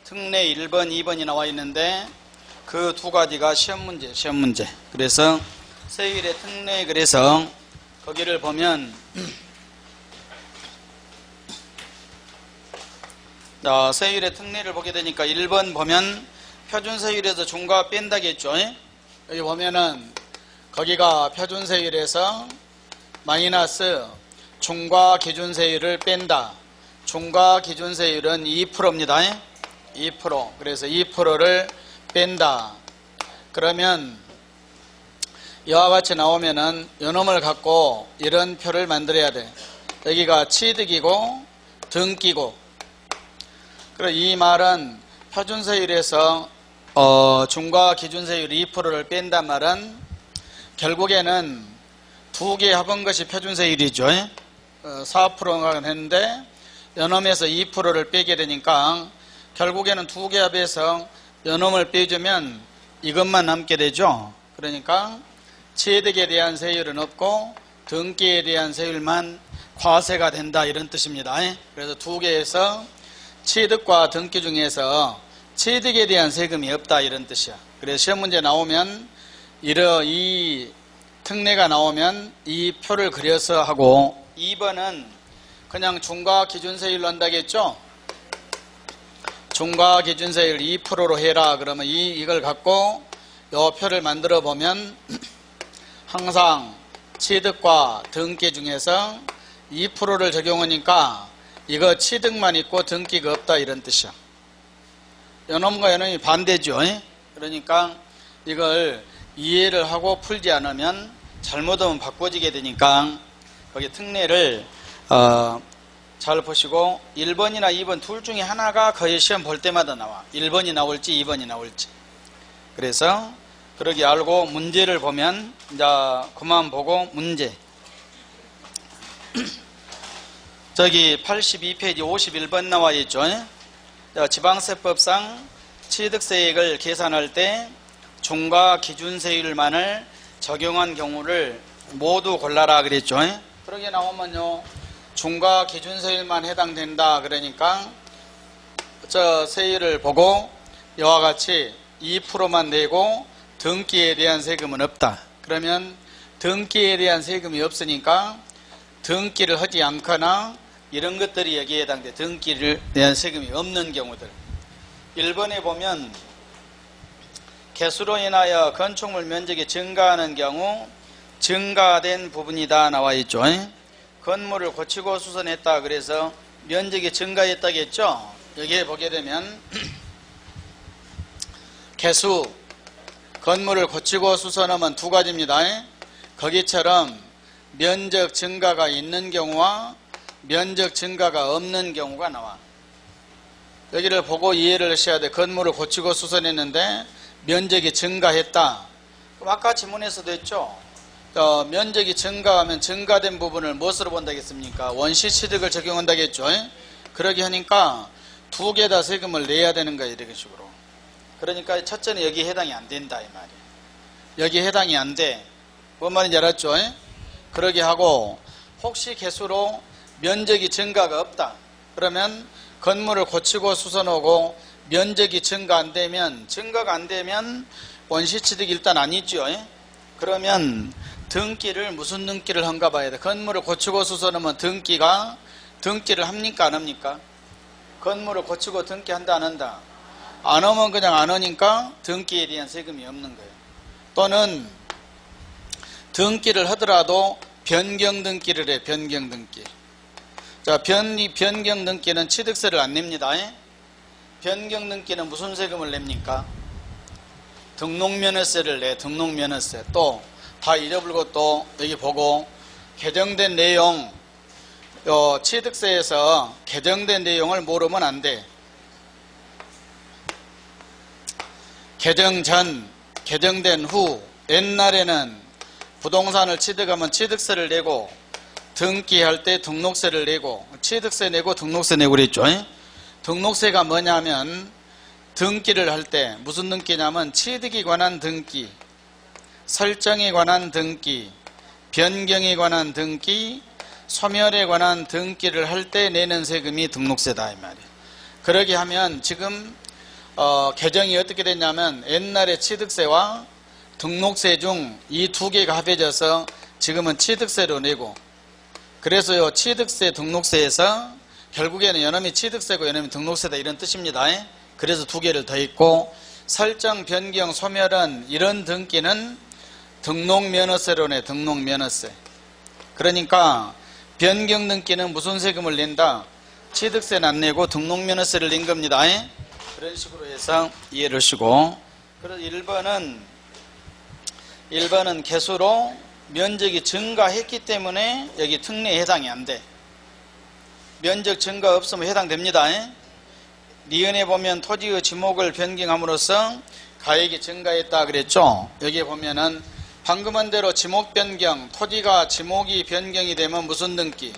특례 1번, 2번이 나와 있는데 그 두 가지가 시험 문제. 그래서 세율의 특례, 그래서 거기를 보면 세율의 특례를 보게 되니까 1번 보면 표준세율에서 중과 뺀다겠죠. 여기 보면은 거기가 표준세율에서 마이너스 중과 기준세율을 뺀다. 중과 기준세율은 2%입니다. 2%. 그래서 2%를 뺀다. 그러면 이와 같이 나오면은 요놈을 갖고 이런 표를 만들어야 돼. 여기가 취득이고 등기고. 그리고 이 말은 표준세율에서 중과 기준세율 2%를 뺀단 말은 결국에는 두 개 합한 것이 표준세율이죠. 4%가 했는데 요놈에서 2%를 빼게 되니까 결국에는 두 개 합해서 요놈을 빼주면 이것만 남게 되죠. 그러니까 취득에 대한 세율은 없고 등기에 대한 세율만 과세가 된다, 이런 뜻입니다. 그래서 두 개에서 취득과 등기 중에서 취득에 대한 세금이 없다, 이런 뜻이야. 그래서 시험 문제 나오면 이 특례가 나오면 이 표를 그려서 하고, 2번은 그냥 중과 기준세율로 한다겠죠. 중과 기준세율 2%로 해라. 그러면 이걸 갖고 요 표를 만들어 보면 항상 취득과 등기 중에서 2%를 적용하니까 이거 취득만 있고 등기가 없다, 이런 뜻이야. 요놈과 요놈이 반대죠. 그러니까 이걸 이해를 하고 풀지 않으면 잘못하면 바꿔지게 되니까 거기 특례를 잘 보시고 1번이나 2번 둘 중에 하나가 거의 시험 볼 때마다 나와. 1번이 나올지 2번이 나올지. 그래서 그러기 알고 문제를 보면 이제 그만 보고 문제. 저기 82페이지 51번 나와 있죠. 지방세법상 취득세액을 계산할 때 중과 기준세율만을 적용한 경우를 모두 골라라 그랬죠. 그러게 나오면요, 중과 기준세율만 해당된다. 그러니까 저 세율을 보고 이와 같이 2%만 내고 등기에 대한 세금은 없다. 그러면 등기에 대한 세금이 없으니까 등기를 하지 않거나 이런 것들이 여기에 해당돼. 등기에 대한 세금이 없는 경우들. 1번에 보면 개수로 인하여 건축물 면적이 증가하는 경우 증가된 부분이다 나와 있죠. 건물을 고치고 수선했다. 그래서 면적이 증가했다겠죠. 여기에 보게 되면 개수, 건물을 고치고 수선하면 두 가지입니다. 거기처럼 면적 증가가 있는 경우와 면적 증가가 없는 경우가 나와. 여기를 보고 이해를 하셔야 돼. 건물을 고치고 수선했는데 면적이 증가했다. 그럼 아까 지문에서도 했죠. 면적이 증가하면 증가된 부분을 무엇으로 본다겠습니까? 원시취득을 적용한다겠죠. 그러게 하니까 두 개 다 세금을 내야 되는 거야, 이런 식으로. 그러니까 첫째는 여기 해당이 안 된다, 이 말이야. 여기 해당이 안 돼. 뭔 말인지 알았죠? 그러게 하고, 혹시 개수로 면적이 증가가 없다. 그러면 건물을 고치고 수선하고 면적이 증가가 안 되면 원시취득이 일단 아니죠. 그러면 등기를 무슨 등기를 한가 봐야 돼. 건물을 고치고 수선하면 등기를 합니까, 안 합니까? 건물을 고치고 등기한다, 안 한다? 안 하면 그냥 안 하니까 등기에 대한 세금이 없는 거예요. 또는 등기를 하더라도 변경 등기를 해. 변경 등기. 자, 변경 등기는 취득세를 안 냅니다. 변경 등기는 무슨 세금을 냅니까? 등록면허세를 내. 등록면허세. 또 다 잊어버리고 또 여기 보고 개정된 내용, 취득세에서 개정된 내용을 모르면 안 돼. 개정 전, 개정된 후, 옛날에는 부동산을 취득하면 취득세를 내고 등기할 때 등록세를 내고, 취득세 내고 등록세 내고 그랬죠. 등록세가 뭐냐면 등기를 할 때 무슨 등기냐면 취득에 관한 등기, 설정에 관한 등기, 변경에 관한 등기, 소멸에 관한 등기를 할 때 내는 세금이 등록세다, 이 말이에요. 그러게 하면 지금 개정이 어떻게 됐냐면 옛날에 취득세와 등록세 중 이 두 개가 합해져서 지금은 취득세로 내고, 그래서요 취득세 등록세에서 결국에는 요놈이 취득세고 요놈이 등록세다 이런 뜻입니다. 그래서 두 개를 더했고, 설정, 변경, 소멸은 이런 등기는 등록면허세로 내. 등록면허세. 그러니까 변경 등기는 무슨 세금을 낸다? 취득세는 안 내고 등록면허세를 낸 겁니다. 그런 식으로 해서 이해를 하시고, 그래서 1번은 개수로 면적이 증가했기 때문에 여기 특례에 해당이 안 돼. 면적 증가 없으면 해당됩니다. 니은에 보면 토지의 지목을 변경함으로써 가액이 증가했다 그랬죠. 여기에 보면은 방금 한 대로 지목 변경, 토지가 지목이 변경이 되면 무슨 등기?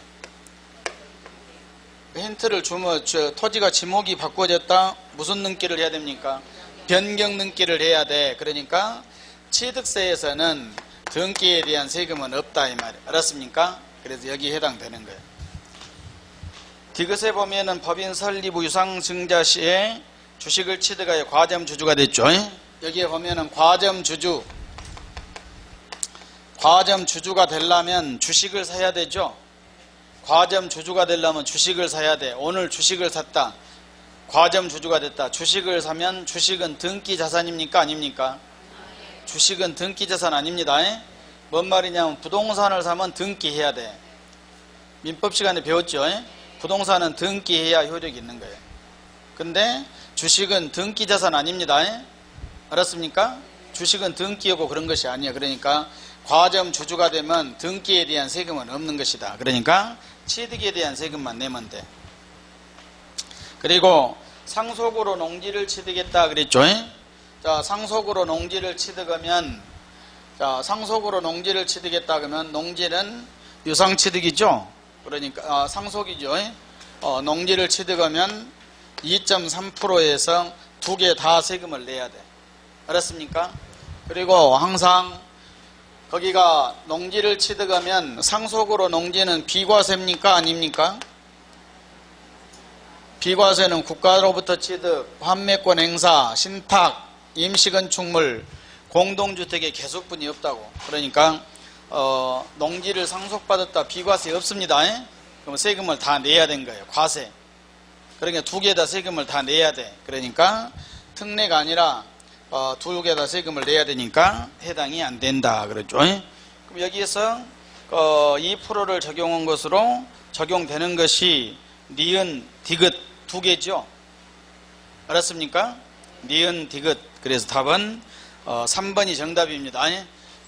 힌트를 주면 토지가 지목이 바꿔졌다. 무슨 등기를 해야 됩니까? 변경 등기를 해야 돼. 그러니까 취득세에서는 등기에 대한 세금은 없다 이 말이에요. 알았습니까? 그래서 여기에 해당되는 거예요. 디귿에 보면은 법인 설립 후 유상 증자 시에 주식을 취득하여 과점 주주가 됐죠. 여기에 보면은 과점 주주가 되려면 주식을 사야 되죠. 과점 주주가 되려면 주식을 사야 돼. 오늘 주식을 샀다. 과점 주주가 됐다. 주식을 사면 주식은 등기 자산입니까? 아닙니까? 주식은 등기 자산 아닙니다. 뭔 말이냐면 부동산을 사면 등기해야 돼. 민법 시간에 배웠죠. 부동산은 등기해야 효력이 있는 거예요. 근데 주식은 등기 자산 아닙니다. 알았습니까? 주식은 등기하고 그런 것이 아니에요. 그러니까 과점 주주가 되면 등기에 대한 세금은 없는 것이다. 그러니까 취득에 대한 세금만 내면 돼. 그리고 상속으로 농지를 취득했다 그랬죠. 자, 상속으로 농지를 취득하면, 상속으로 농지를 취득했다 그러면 농지는 유상취득이죠. 그러니까 상속이죠. 농지를 취득하면 2.3%에서 두 개 다 세금을 내야 돼. 알았습니까? 그리고 항상 거기가 농지를 취득하면 상속으로 농지는 비과세입니까? 아닙니까? 비과세는 국가로부터 취득, 환매권 행사, 신탁, 임시건축물, 공동주택의 개수분이 없다고. 그러니까 농지를 상속받았다 비과세 없습니다. 그럼 세금을 다 내야 된 거예요. 과세. 그러니까 두 개 다 세금을 다 내야 돼. 그러니까 특례가 아니라 두 개 다 세금을 내야 되니까 해당이 안 된다 그랬죠. 그럼 여기에서 2%를 적용한 것으로 적용되는 것이 니은, 디귿 두 개죠. 알았습니까? 니은, 디귿. 그래서 답은 3번이 정답입니다.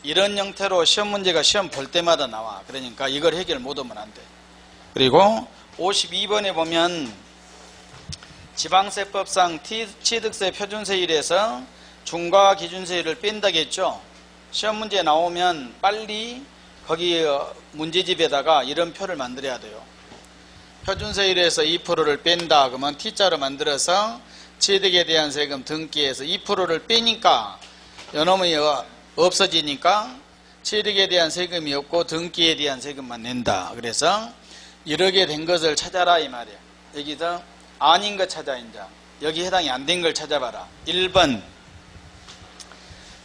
이런 형태로 시험 문제가 시험 볼 때마다 나와. 그러니까 이걸 해결 못하면 안 돼. 그리고 52번에 보면 지방세법상 취득세 표준세율에서 중과기준세율을 뺀다겠죠. 시험 문제 나오면 빨리 거기 문제집에다가 이런 표를 만들어야 돼요. 표준세율에서 2%를 뺀다 그러면 T자로 만들어서 취득에 대한 세금 등기에서 2%를 빼니까 요놈이 없어지니까 취득에 대한 세금이 없고 등기에 대한 세금만 낸다. 그래서 이렇게 된 것을 찾아라 이 말이야. 여기서 아닌 것 찾아. 이제 여기 해당이 안 된 걸 찾아봐라. 1번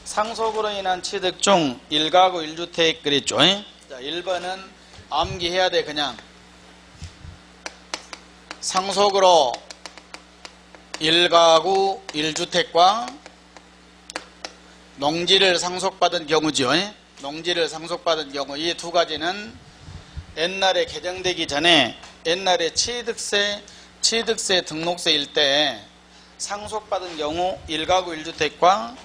상속으로 인한 취득 중 1가구 1주택 그랬죠. 자, 1번은 암기해야 돼. 그냥 상속으로 1가구 1주택과 농지를 상속받은 경우죠. 농지를 상속받은 경우 이 두 가지는 옛날에 개정되기 전에 옛날에 취득세 등록세일 때 상속받은 경우 1가구 1주택과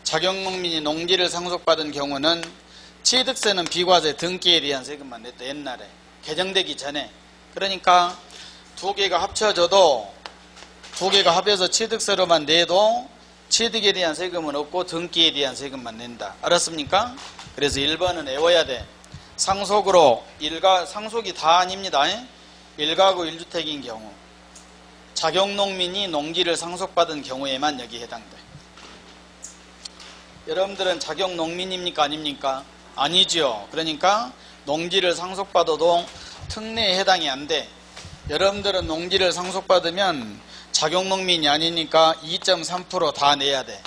자격농민이 농지를 상속받은 경우는 취득세는 비과세 등기에 대한 세금만 냈다. 옛날에 개정되기 전에. 그러니까 두 개가 합쳐져도 두 개가 합해서 취득세로만 내도 취득에 대한 세금은 없고 등기에 대한 세금만 낸다. 알았습니까? 그래서 1번은 외워야 돼. 상속으로 상속이 다 아닙니다. 1가구 1주택인 경우 자격농민이 농지를 상속받은 경우에만 여기 해당돼. 여러분들은 자격농민입니까? 아닙니까? 아니죠. 그러니까 농지를 상속받아도 특례에 해당이 안 돼. 여러분들은 농지를 상속받으면 자격농민이 아니니까 2.3% 다 내야 돼.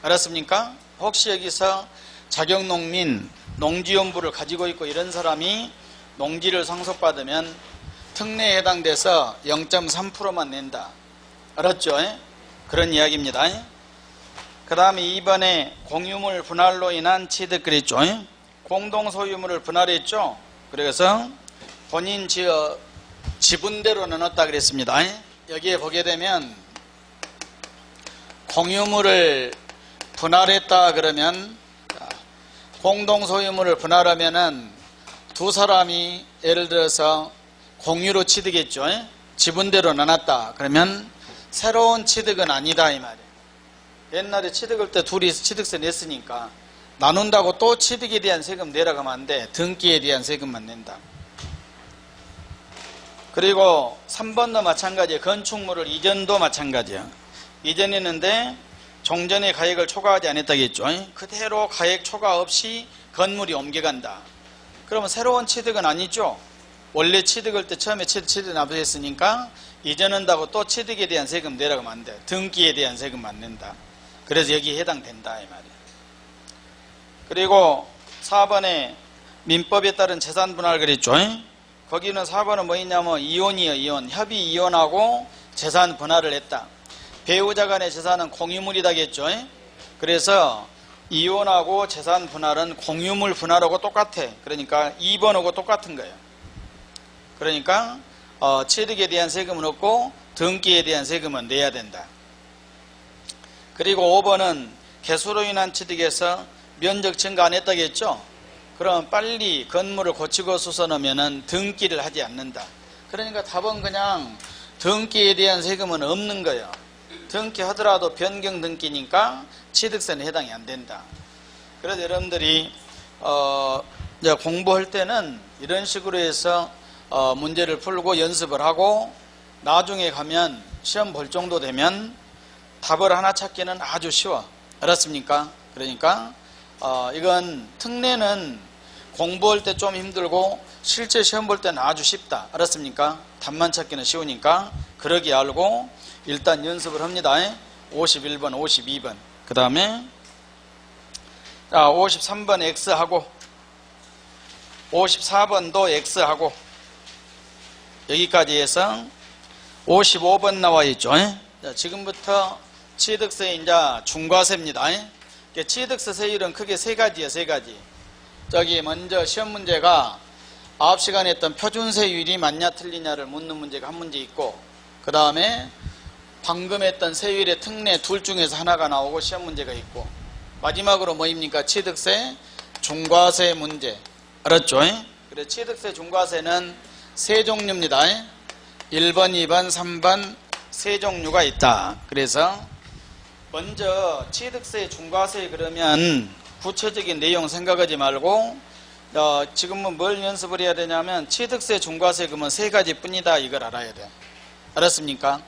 알았습니까? 혹시 여기서 자격농민, 농지연부를 가지고 있고 이런 사람이 농지를 상속받으면 특례에 해당돼서 0.3%만 낸다. 알았죠? 그런 이야기입니다. 그 다음에 2번에 공유물 분할로 인한 취득 그랬죠. 공동소유물을 분할했죠. 그래서 본인 지분대로 나눴다 그랬습니다. 여기에 보게 되면 공유물을 분할했다 그러면 공동소유물을 분할하면은 두 사람이 예를 들어서 공유로 취득했죠. 지분대로 나눴다 그러면 새로운 취득은 아니다 이 말이에요. 옛날에 취득할 때 둘이 취득세 냈으니까 나눈다고 또 취득에 대한 세금 내라고 하면 안 돼. 등기에 대한 세금만 낸다. 그리고 3번도 마찬가지예요. 건축물을 이전도 마찬가지예요. 이전했는데 종전의 가액을 초과하지 않았다겠죠. 그대로 가액 초과 없이 건물이 옮겨간다. 그러면 새로운 취득은 아니죠. 원래 취득할 때 처음에 취득 납부했으니까 이전한다고 또 취득에 대한 세금 내라고 하면 안 돼. 등기에 대한 세금만 낸다. 그래서 여기에 해당된다 이 말이에요. 그리고 4번에 민법에 따른 재산 분할 그랬죠. 거기는 4번은 뭐 있냐면 이혼이에요. 이혼. 협의 이혼하고 재산 분할을 했다. 배우자 간의 재산은 공유물이다겠죠. 그래서 이혼하고 재산 분할은 공유물 분할하고 똑같아. 그러니까 2번하고 똑같은 거예요. 그러니까 취득에 대한 세금은 없고 등기에 대한 세금은 내야 된다. 그리고 5번은 개수로 인한 취득에서 면적 증가 안 했다겠죠. 그럼 빨리 건물을 고치고 수선하면은 등기를 하지 않는다. 그러니까 답은 그냥 등기에 대한 세금은 없는 거예요. 등기하더라도 변경 등기니까 취득세는 해당이 안 된다. 그래서 여러분들이 이제 공부할 때는 이런 식으로 해서 문제를 풀고 연습을 하고 나중에 가면 시험 볼 정도 되면 답을 하나 찾기는 아주 쉬워. 알았습니까? 그러니까 이건 특례는 공부할 때 좀 힘들고 실제 시험 볼 때는 아주 쉽다. 알았습니까? 답만 찾기는 쉬우니까 그러기 알고 일단 연습을 합니다. 51번, 52번. 그 다음에 53번 X하고 54번도 X하고 여기까지 해서 55번 나와 있죠. 자, 지금부터 취득세 이제 중과세입니다. 취득세 세율은 크게 세 가지예요. 세 가지. 저기 먼저 시험 문제가 9시간에 했던 표준세율이 맞냐 틀리냐를 묻는 문제가 한 문제 있고, 그 다음에 방금 했던 세율의 특례 둘 중에서 하나가 나오고 시험 문제가 있고, 마지막으로 뭐입니까? 취득세 중과세 문제. 알았죠? 그래서 취득세 중과세는 세 종류입니다. 1번, 2번, 3번 세 종류가 있다. 그래서 먼저 취득세 중과세 그러면 구체적인 내용 생각하지 말고 지금은 뭘 연습을 해야 되냐면 취득세 중과세 그러면 세 가지 뿐이다 이걸 알아야 돼. 알았습니까?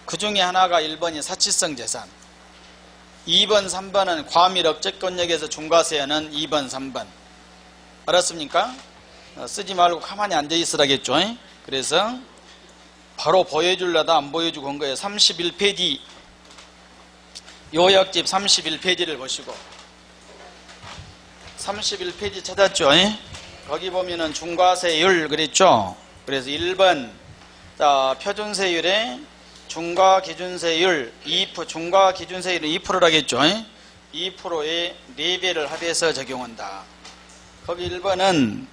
그 중에 하나가 1번이 사치성 재산, 2번 3번은 과밀 억제권역에서 중과세하는 2번 3번. 알았습니까? 쓰지 말고 가만히 앉아 있으라겠죠. 그래서 바로 보여주려다 안 보여주고 온 거예요. 31페이지 요약집 31페이지를 보시고 31페이지 찾았죠? 거기 보면은 중과세율 그랬죠? 그래서 1번 표준세율에 중과기준세율 2%, 중과기준세율은 2%라겠죠? 2%에 4배를 합해서 적용한다. 거기 1번은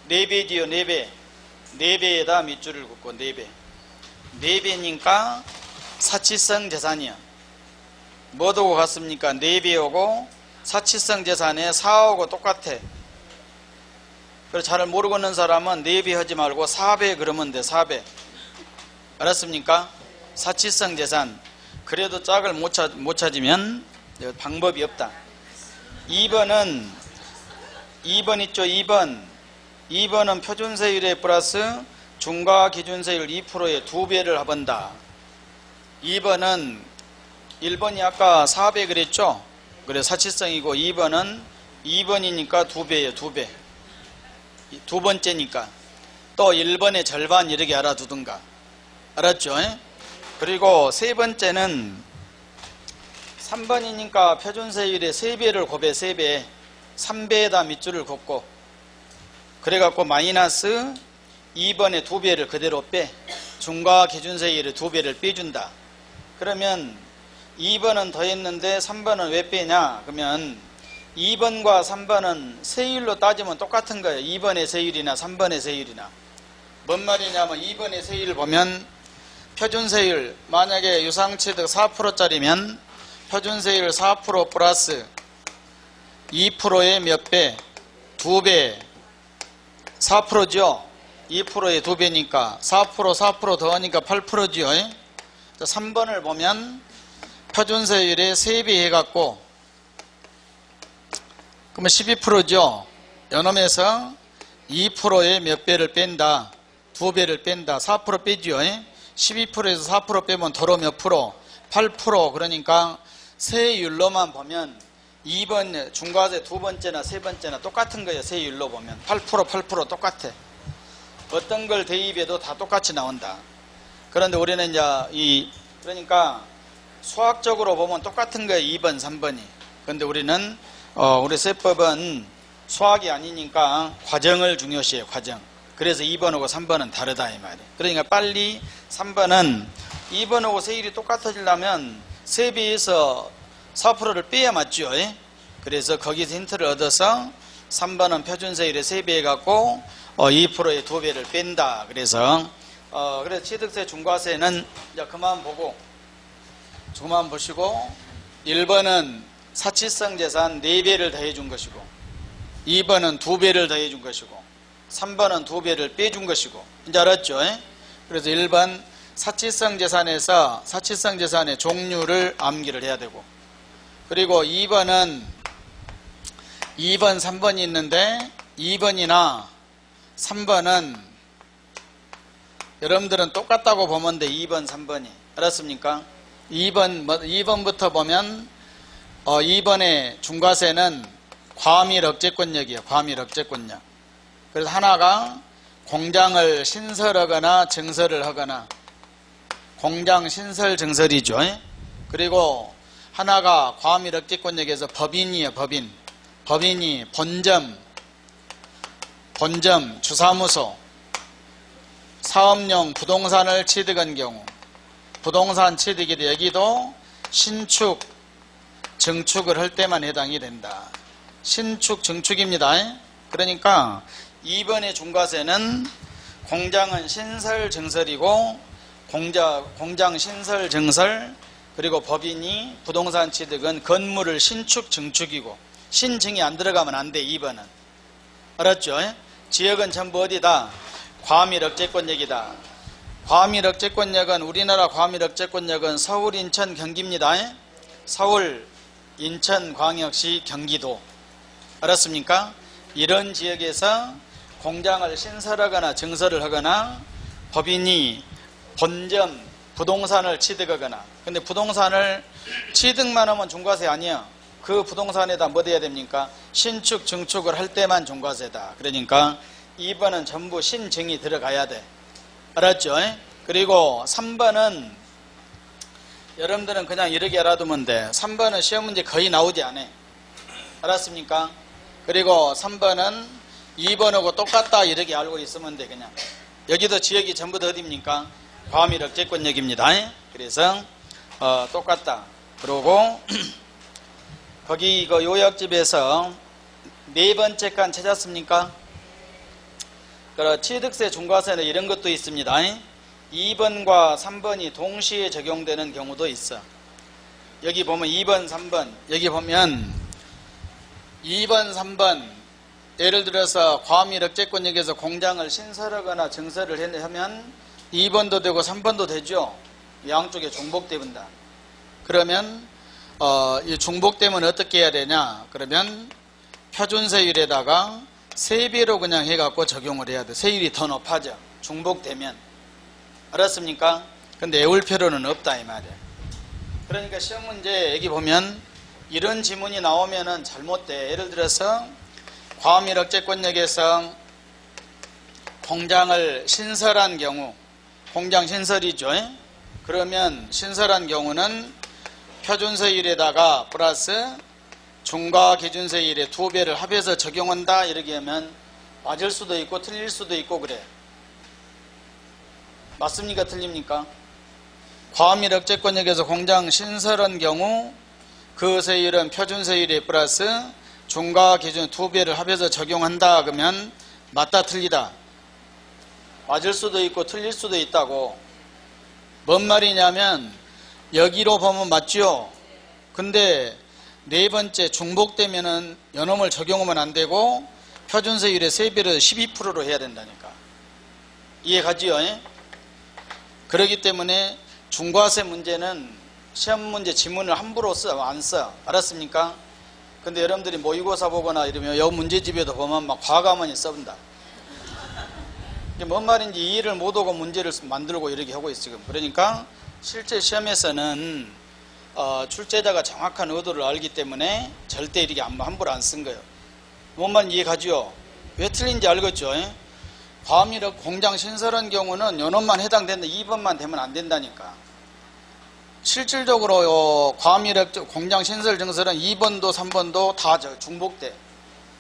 4배지요. 4배. 4배에다 밑줄을 긋고 4배. 4배니까 사치성 재산이야. 뭐하고 같습니까? 4배하고 사치성 재산의 4하고 똑같아. 그래서 잘 모르고 있는 사람은 4배 하지 말고 4배 그러면 돼. 4배. 알았습니까? 사치성 재산. 그래도 짝을 못 찾으면 방법이 없다. 2번은 2번 있죠. 2번은 표준세율에 플러스 중과기준세율 2%에 2배를 합한다. 2번은 1번이 아까 4배 그랬죠. 그래 사치성이고 2번은 2번이니까 2배예요. 2배. 두 번째니까 또 1번의 절반 이렇게 알아두든가. 알았죠? 그리고 세 번째는 3번이니까 표준세율의 3배를 곱해. 3배 3배에다 밑줄을 긋고 그래갖고 마이너스 2번의 2배를 그대로 빼. 중과 기준세율의 2배를 빼준다. 그러면 2번은 더했는데 3번은 왜 빼냐? 그러면 2번과 3번은 세율로 따지면 똑같은 거예요. 2번의 세율이나 3번의 세율이나. 뭔 말이냐면 2번의 세율 보면 표준세율 만약에 유상취득 4%짜리면 표준세율 4% 플러스 2%의 몇 배? 2배 4%죠. 2%의 2배니까 4% 더하니까 8%죠. 3번을 보면 표준세율의 3배 해갖고 그러면 12%죠. 요놈에서 2%의 몇 배를 뺀다. 2배를 뺀다. 4% 빼죠. 12%에서 4% 빼면 도로 몇 프로? 8%. 그러니까 세율로만 보면 2번 중과세 두 번째나 세 번째나 똑같은 거예요. 세율로 보면 8% 똑같아. 어떤 걸 대입해도 다 똑같이 나온다. 그런데 우리는 이제 그러니까 수학적으로 보면 똑같은 거예요. 2번 3번이. 그런데 우리는 우리 세법은 수학이 아니니까 과정을 중요시해요. 과정. 그래서 2번하고 3번은 다르다 이 말이에요. 그러니까 빨리 3번은 2번하고 세율이 똑같아지려면 3배에서 4%를 빼야 맞죠. 그래서 거기서 힌트를 얻어서 3번은 표준세율의 3배 해갖고 2%의 2배를 뺀다. 그래서 취득세 중과세는 이제 그만 보시고 1번은 사치성 재산 4배를 더해준 것이고 2번은 2배를 더해준 것이고 3번은 2배를 빼준 것이고 이제 알았죠? 그래서 1번 사치성 재산에서 사치성 재산의 종류를 암기를 해야 되고 그리고 2번 3번이 있는데 2번이나 3번은 여러분들은 똑같다고 보면 돼. 2번 3번이 알았습니까? 2번부터 보면 2번의 중과세는 과밀 억제권역이에요. 과밀 억제권역. 그래서 하나가 공장을 신설하거나 증설을 하거나 공장 신설 증설이죠. 그리고 하나가 과밀 억제권역에서 법인이에요. 법인이 본점 주사무소 사업용 부동산을 취득한 경우 부동산 취득이 여기도 신축 증축을 할 때만 해당이 된다. 신축 증축입니다. 그러니까 2번의 중과세는 공장은 신설 증설이고 공장 신설 증설 그리고 법인이 부동산 취득은 건물을 신축 증축이고 신증이 안 들어가면 안 돼. 2번은 알았죠? 지역은 전부 어디다? 과밀 억제권역이다. 과밀 억제권역은 우리나라 과밀 억제권역은 서울, 인천, 경기입니다. 서울, 인천, 광역시, 경기도. 알았습니까? 이런 지역에서 공장을 신설하거나 증설을 하거나 법인이 본점 부동산을 취득하거나 근데 부동산을 취득만 하면 중과세 아니야. 그 부동산에다 뭐 돼야 됩니까? 신축 증축을 할 때만 중과세다. 그러니까 2번은 전부 신증이 들어가야 돼. 알았죠? 그리고 3번은 여러분들은 그냥 이렇게 알아두면 돼. 3번은 시험 문제 거의 나오지 않아. 알았습니까? 그리고 3번은 2번하고 똑같다 이렇게 알고 있으면 돼. 그냥 여기도 지역이 전부 다 어디입니까? 과밀 억제권역입니다. 그래서 똑같다. 그리고 거기 이거 요약집에서 네 번째 칸 찾았습니까? 취득세 중과세는 이런 것도 있습니다. 2번과 3번이 동시에 적용되는 경우도 있어. 여기 보면 2번, 3번 여기 보면 2번, 3번 예를 들어서 과밀 억제권역에서 공장을 신설하거나 증설을 하면 2번도 되고 3번도 되죠. 양쪽에 중복된다. 그러면 이 중복되면 어떻게 해야 되냐? 그러면 표준세율에다가 세배로 그냥 해갖고 적용을 해야 돼. 세율이 더 높아져. 중복되면. 알았습니까? 근데 외울 필요는 없다 이 말이야. 그러니까 시험 문제 여기 보면 이런 지문이 나오면은 잘못돼. 예를 들어서 과밀 억제권역에서 공장을 신설한 경우 공장 신설이죠. 그러면 신설한 경우는 표준세율에다가 플러스 중과기준세율의 2배를 합해서 적용한다 이렇게 하면 맞을 수도 있고 틀릴 수도 있고 그래. 맞습니까? 틀립니까? 과밀 억제권역에서 공장 신설한 경우 그 세율은 표준세율에 플러스 중과기준 2배를 합해서 적용한다 그러면 맞다 틀리다? 맞을 수도 있고 틀릴 수도 있다고. 뭔 말이냐면 여기로 보면 맞죠? 근데 네 번째 중복되면은 연놈을 적용하면 안 되고 표준세율의 3배를 12%로 해야 된다니까. 이해 가지요? 그렇기 때문에 중과세 문제는 시험 문제 지문을 함부로 안 써. 알았습니까? 근데 여러분들이 모의고사 보거나 이러면 여 문제집에도 보면 막 과감하게 써본다. 이게 뭔 말인지 이해를 못하고 문제를 만들고 이렇게 하고 있어 지금. 그러니까 실제 시험에서는 출제자가 정확한 의도를 알기 때문에 절대 이렇게 함부로 안 쓴 거예요. 뭔 말인지 이해 가죠? 왜 틀린지 알겠죠? 과밀 공장 신설한 경우는 연원만 해당된다. 2번만 되면 안 된다니까. 실질적으로 과밀 공장 신설 증설은 2번도 3번도 다 중복돼.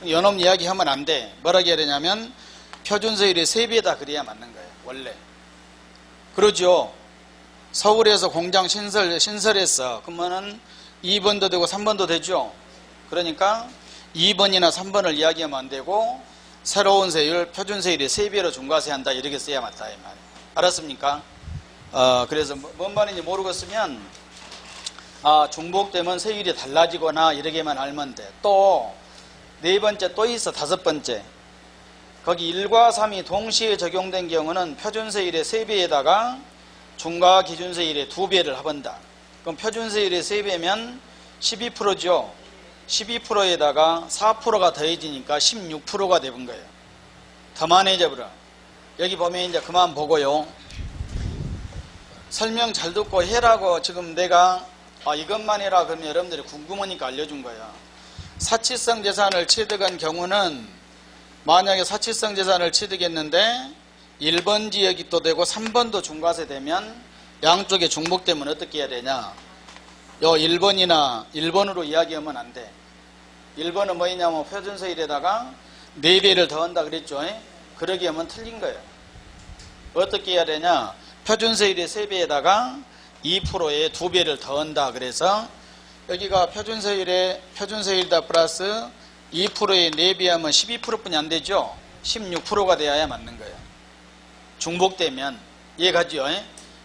연원 이야기하면 안 돼. 뭐라고 해야 되냐면 표준세율의 3배다 그래야 맞는 거예요. 원래. 그러죠. 서울에서 공장 신설했어. 그러면은 2번도 되고 3번도 되죠. 그러니까 2번이나 3번을 이야기하면 안 되고 새로운 세율, 표준세율의 3배로 중과세한다 이렇게 써야 맞다 이 말이에요. 알았습니까? 그래서 뭔 말인지 모르겠으면 중복되면 세율이 달라지거나 이렇게만 알면 돼. 또 네 번째 또 있어. 5번째. 거기 1과 3이 동시에 적용된 경우는 표준세율의 3배에다가 중과기준세율의 2배를 합한다. 그럼 표준세율의 3배면 12%죠. 12%에다가 4%가 더해지니까 16%가 되는 거예요. 더 많아져 버려. 여기 보면 이제 그만 보고요. 설명 잘 듣고 해라고 지금 내가 이것만 해라 그러면 여러분들이 궁금하니까 알려준 거야. 사치성 재산을 취득한 경우는 만약에 사치성 재산을 취득했는데 1번 지역이 또 되고 3번도 중과세 되면 양쪽에 중복되면 어떻게 해야 되냐. 요 1번으로 이야기하면 안 돼. 1번은 뭐냐면 표준세율에다가 4배를 더한다 그랬죠. 그러게 하면 틀린 거예요. 어떻게 해야 되냐. 표준세율의 3배에다가 2%의 2배를 더한다. 그래서 여기가 표준세율이다 플러스 2%의 4배 하면 12%뿐이 안 되죠. 16%가 돼야 맞는 거예요. 중복되면. 이해가죠?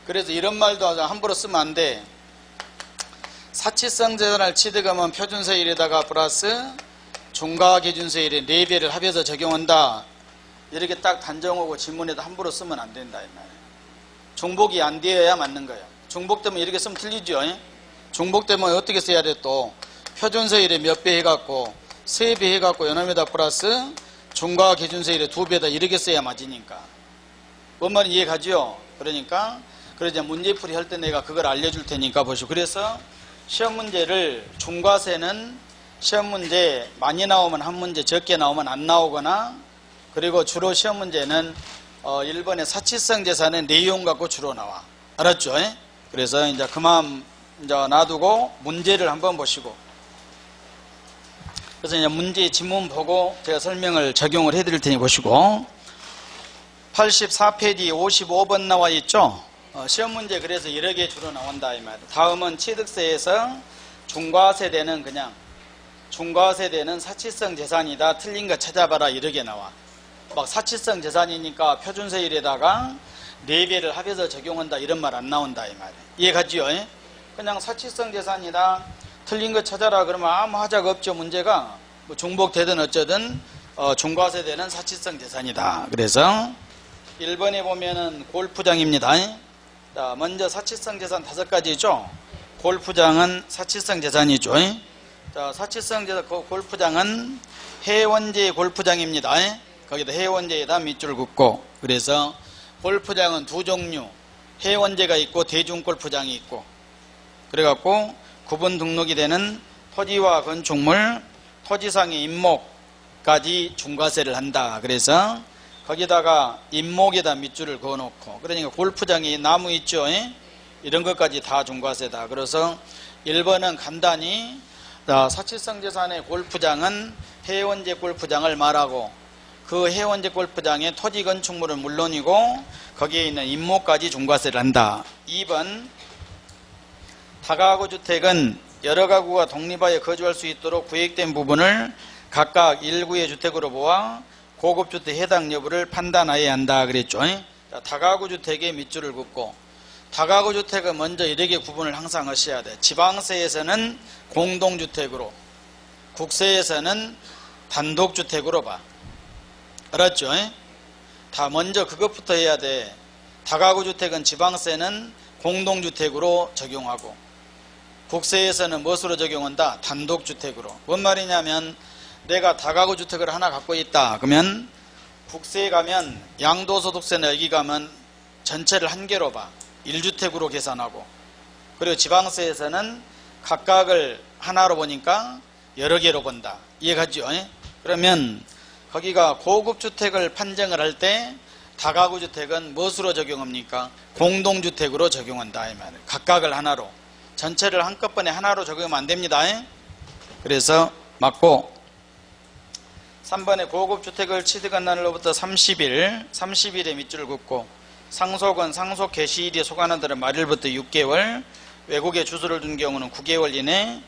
그래서 이런 말도 함부로 쓰면 안 돼. 사치성 재산을 취득하면 표준세율에다가 플러스 중과기준세율의 4배를 합해서 적용한다. 이렇게 딱 단정하고 지문에도 함부로 쓰면 안 된다 이 말이에요. 중복이 안 되어야 맞는 거예요. 중복되면 이렇게 쓰면 틀리죠. 중복되면 어떻게 써야 돼 또. 표준세율의 몇 배 해갖고 3배 해갖고 연놈에다 플러스 중과기준세율의 2배다 이렇게 써야 맞으니까. 뭔 말인지 이해가죠? 그러니까 그러자 문제풀이 할 때 내가 그걸 알려줄 테니까 보시고. 그래서 시험 문제를 중과세는 시험 문제 많이 나오면 한 문제, 적게 나오면 안 나오거나, 그리고 주로 시험 문제는 1번의 사치성 재산의 내용 갖고 주로 나와. 알았죠? 그래서 이제 그만 이제 놔두고 문제를 한번 보시고. 그래서 이제 문제 지문 보고 제가 설명을 적용을 해드릴 테니 보시고. 84페이지 55번 나와 있죠? 시험 문제 그래서 여러 개 주로 나온다 이 말이에요. 다음은 취득세에서 중과세되는 중과세되는 사치성 재산이다. 틀린 거 찾아봐라 이렇게 나와. 막 사치성 재산이니까 표준세율에다가 4배를 합해서 적용한다 이런 말 안 나온다 이 말이에요. 이해가지요? 그냥 사치성 재산이다. 틀린 거 찾아라 그러면 아무 하자가 없죠. 문제가 뭐 중복되든 어쩌든 중과세되는 사치성 재산이다. 그래서 1번에 보면은 골프장입니다. 자, 먼저 사치성 재산 5가지죠. 골프장은 사치성 재산이죠. 자, 사치성 재산 골프장은 해원제 골프장입니다. 거기다 해원제에다 밑줄 긋고. 그래서 골프장은 2종류, 해원제가 있고 대중 골프장이 있고. 그래갖고 구분 등록이 되는 토지와 건축물, 토지상의 임목까지 중과세를 한다. 그래서 거기다가 임목에다 밑줄을 그어놓고. 그러니까 골프장에 나무 있죠. 이런 것까지 다 중과세다. 그래서 1번은 간단히 사치성 재산의 골프장은 해원제 골프장을 말하고 그 해원제 골프장의 토지 건축물은 물론이고 거기에 있는 임목까지 중과세를 한다. 2번 다가구 주택은 여러 가구가 독립하여 거주할 수 있도록 구획된 부분을 각각 1구의 주택으로 보아 고급주택 해당 여부를 판단해야 한다 그랬죠. 다가구 주택에 밑줄을 긋고 다가구 주택은 먼저 이렇게 구분을 항상 하셔야 돼. 지방세에서는 공동주택으로, 국세에서는 단독주택으로 봐. 알았죠? 다 먼저 그것부터 해야 돼. 다가구 주택은 지방세는 공동주택으로 적용하고 국세에서는 무엇으로 적용한다? 단독주택으로. 뭔 말이냐면 내가 다가구 주택을 하나 갖고 있다. 그러면 국세에 가면 양도소득세나 여기 가면 전체를 한 개로 봐. 1주택으로 계산하고. 그리고 지방세에서는 각각을 하나로 보니까 여러 개로 본다. 이해가죠? 그러면 거기가 고급주택을 판정을 할 때 다가구 주택은 무엇으로 적용합니까? 공동주택으로 적용한다. 이 말이에요. 각각을 하나로. 전체를 한꺼번에 하나로 적용하면 안 됩니다. 그래서 맞고 3번에 고급주택을 취득한 날로부터 30일에 밑줄을 긋고 상속은 상속 개시일이 속하는 날은 말일부터 6개월, 외국에 주소를 둔 경우는 9개월 이내,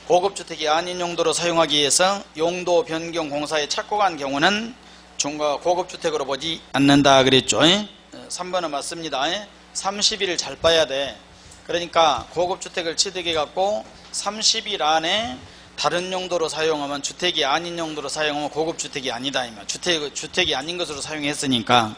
고급주택이 아닌 용도로 사용하기 위해서 용도 변경 공사에 착공한 경우는 고급주택으로 보지 않는다 그랬죠. 3번은 맞습니다. 30일 잘 봐야 돼. 그러니까 고급주택을 취득해 갖고 30일 안에 다른 용도로 사용하면 주택이 아닌 용도로 사용하면 고급주택이 아니다. 주택이 아닌 것으로 사용했으니까.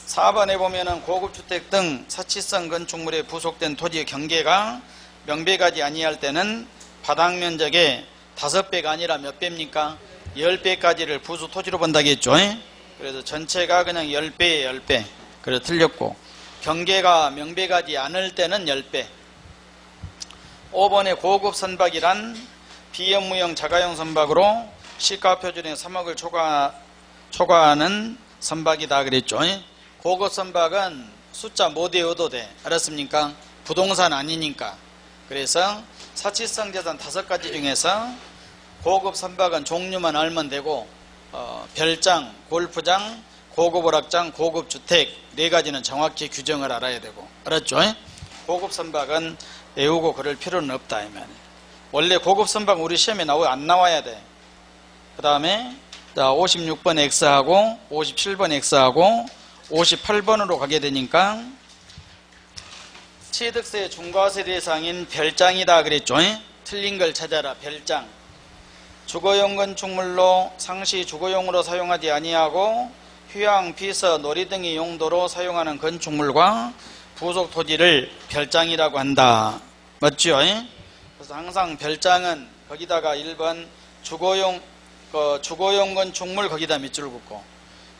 4번에 보면은 고급주택 등 사치성 건축물에 부속된 토지의 경계가 명백하지 아니할 때는 바닥 면적의 5배가 아니라 몇 배입니까? 10배까지를 부수 토지로 본다겠죠. 그래서 전체가 그냥 10배에 10배. 그래서 틀렸고 경계가 명백하지 않을 때는 10배. 5번의 고급 선박이란 비업무용 자가용 선박으로 시가표준의 3억을 초과하는 선박이다 그랬죠. 고급 선박은 숫자 못 외워도 돼. 알았습니까? 부동산 아니니까. 그래서 사치성 재산 5가지 중에서 고급 선박은 종류만 알면 되고 별장, 골프장, 고급 오락장, 고급 주택 4가지는 정확히 규정을 알아야 되고. 알았죠? 고급 선박은 외우고 그럴 필요는 없다. 원래 고급 선박 우리 시험에 안 나와야 돼. 그 다음에 56번 X하고 57번 X하고 58번으로 가게 되니까 취득세 중과세 대상인 별장이다 그랬죠. 틀린 걸 찾아라. 별장. 주거용 건축물로 상시 주거용으로 사용하지 아니하고 휴양, 비서, 놀이 등의 용도로 사용하는 건축물과 부속 토지를 별장이라고 한다. 맞죠? 그래서 항상 별장은 거기다가 1번 주거용 건축물 거기다 밑줄 긋고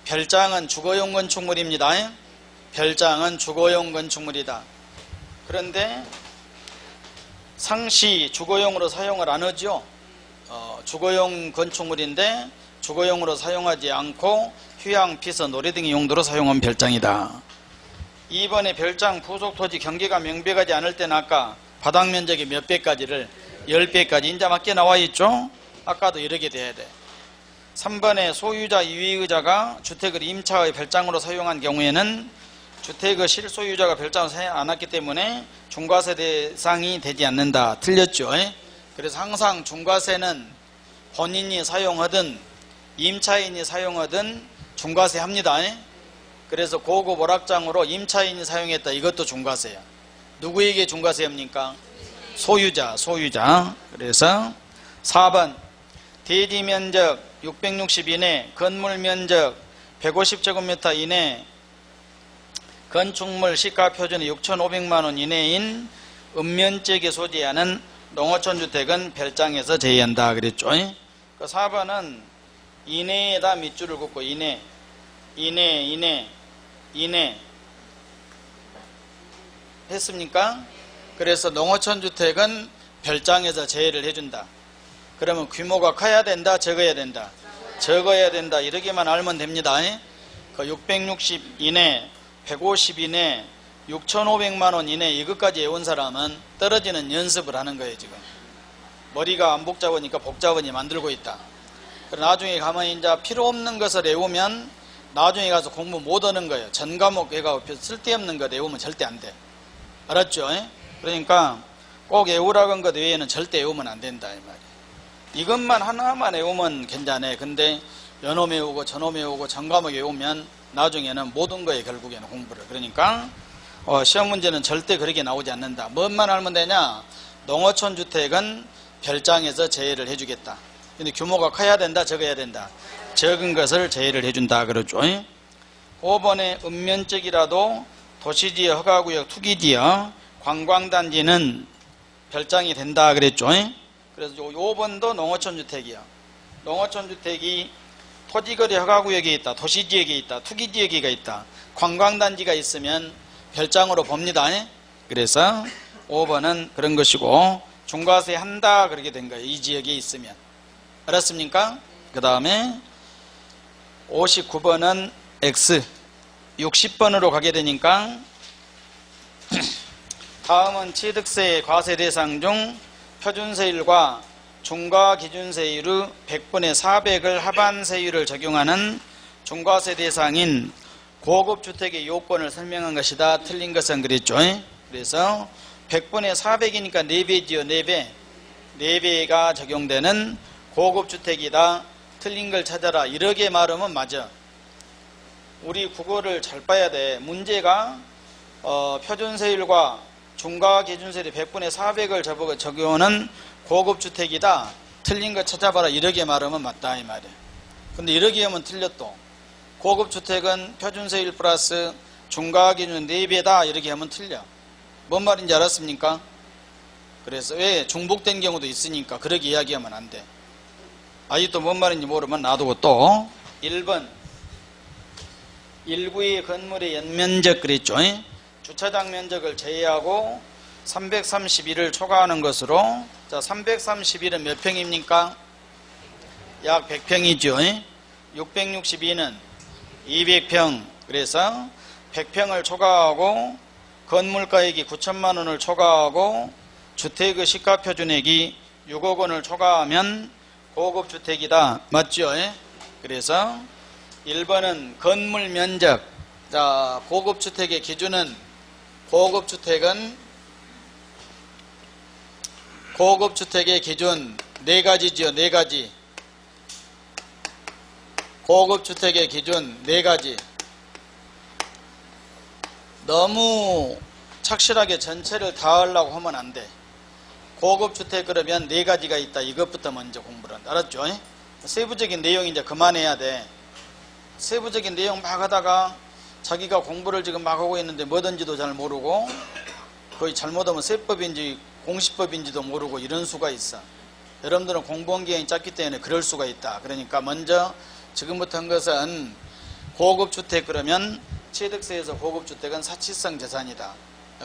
별장은 주거용 건축물입니다. 별장은 주거용 건축물이다. 그런데 상시 주거용으로 사용을 안 하죠. 주거용 건축물인데 주거용으로 사용하지 않고 휴양, 피서, 놀이 등의 용도로 사용한 별장이다. 2번에 별장 부속 토지 경계가 명백하지 않을 때는 아까 바닥 면적의 몇 배까지를 10배까지 인자 맞게 나와 있죠. 아까도 이렇게 돼야 돼. 3번에 소유자 이외의자가 주택을 임차의 별장으로 사용한 경우에는 주택의 실소유자가 별장을 사용 안 했기 때문에 중과세 대상이 되지 않는다. 틀렸죠. 그래서 항상 중과세는 본인이 사용하든 임차인이 사용하든 중과세 합니다. 그래서 고급 오락장으로 임차인이 사용했다. 이것도 중과세야. 누구에게 중과세 합니까? 소유자. 그래서 4번 대지 면적 660 이내, 건물 면적 150제곱미터 이내, 건축물 시가표준이 6,500만원 이내인 읍면지역에 소재하는 농어촌 주택은 별장에서 제외한다 그랬죠. 그 4번은 이내에다 밑줄을 긋고 이내 했습니까? 그래서 농어촌 주택은 별장에서 제외를 해준다. 그러면 규모가 커야 된다, 적어야 된다? 적어야 된다. 이렇게만 알면 됩니다. 그 660 이내, 150 이내, 6,500만 원 이내 이것까지 외운 사람은 떨어지는 연습을 하는 거예요. 지금 머리가 안 복잡하니까 복잡하니 만들고 있다. 그럼 나중에 가면 이제 필요 없는 것을 외우면 나중에 가서 공부 못 하는 거예요. 전 과목 외가고 쓸데없는 거 외우면 절대 안 돼. 알았죠? 그러니까 꼭 외우라고 한 것 외에는 절대 외우면 안 된다 이 말이에요. 이것만 하나만 외우면 괜찮아요. 근데 연호 외우고 전호 외우고 전 과목 외우면 나중에는 모든 거에 결국에는 공부를. 그러니까 시험 문제는 절대 그렇게 나오지 않는다. 뭔만 알면 되냐? 농어촌 주택은 별장에서 제외를 해주겠다. 근데 규모가 커야 된다, 적어야 된다. 적은 것을 제외를 해준다 그러죠. 5번에 읍면적이라도 도시지역, 허가구역, 투기지역, 관광단지는 별장이 된다 그랬죠. 그래서 5번도 농어촌 주택이요. 농어촌 주택이 토지거리 허가구역에 있다, 도시지역에 있다, 투기지역에 있다, 관광단지가 있으면 별장으로 봅니다. 그래서 5번은 그런 것이고 중과세 한다 그렇게 된 거예요. 이 지역에 있으면. 알았습니까? 그 다음에 59번은 X, 60번으로 가게 되니까 다음은 취득세 과세 대상 중 표준세율과 중과기준세율의 100분의 400을 하반세율을 적용하는 중과세 대상인 고급주택의 요건을 설명한 것이다. 틀린 것은 그랬죠. 그래서 100분의 400이니까 4배지요. 4배. 4배가 적용되는 고급주택이다. 틀린 걸 찾아라. 이렇게 말하면 맞아. 우리 국어를 잘 봐야 돼. 문제가 표준세율과 중과기준세율이 100분의 400을 적용하는 고급주택이다. 틀린 거 찾아봐라. 이렇게 말하면 맞다 이 말이야. 근데 이렇게 하면 틀렸또. 고급주택은 표준세율 플러스 중과기준 4배다 이렇게 하면 틀려. 뭔 말인지 알았습니까? 그래서 왜 중복된 경우도 있으니까 그렇게 이야기하면 안 돼. 아직도 뭔 말인지 모르면 놔두고 또 1번 1구의 건물의 연면적 그랬죠. 주차장 면적을 제외하고 331을 초과하는 것으로 자 331은 몇 평입니까? 약 100평이죠. 662는 200평 그래서 100평을 초과하고 건물가액이 9천만 원을 초과하고 주택의 시가표준액이 6억 원을 초과하면 고급주택이다. 맞죠? 그래서 1번은 건물 면적. 자, 고급주택의 기준은 고급주택의 기준 4가지지요. 4가지. 고급주택의 기준 4가지. 너무 착실하게 전체를 다 하려고 하면 안 돼. 고급주택 그러면 4가지가 있다. 이것부터 먼저 공부를 한다. 알았죠? 세부적인 내용 이제 그만해야 돼. 세부적인 내용 막 하다가 자기가 공부를 지금 막 하고 있는데 뭐든지도 잘 모르고 거의 잘못하면 세법인지 공시법인지도 모르고 이런 수가 있어. 여러분들은 공부한 기간이 짧기 때문에 그럴 수가 있다. 그러니까 먼저 지금부터 한 것은 고급주택 그러면 취득세에서 고급주택은 사치성 재산이다.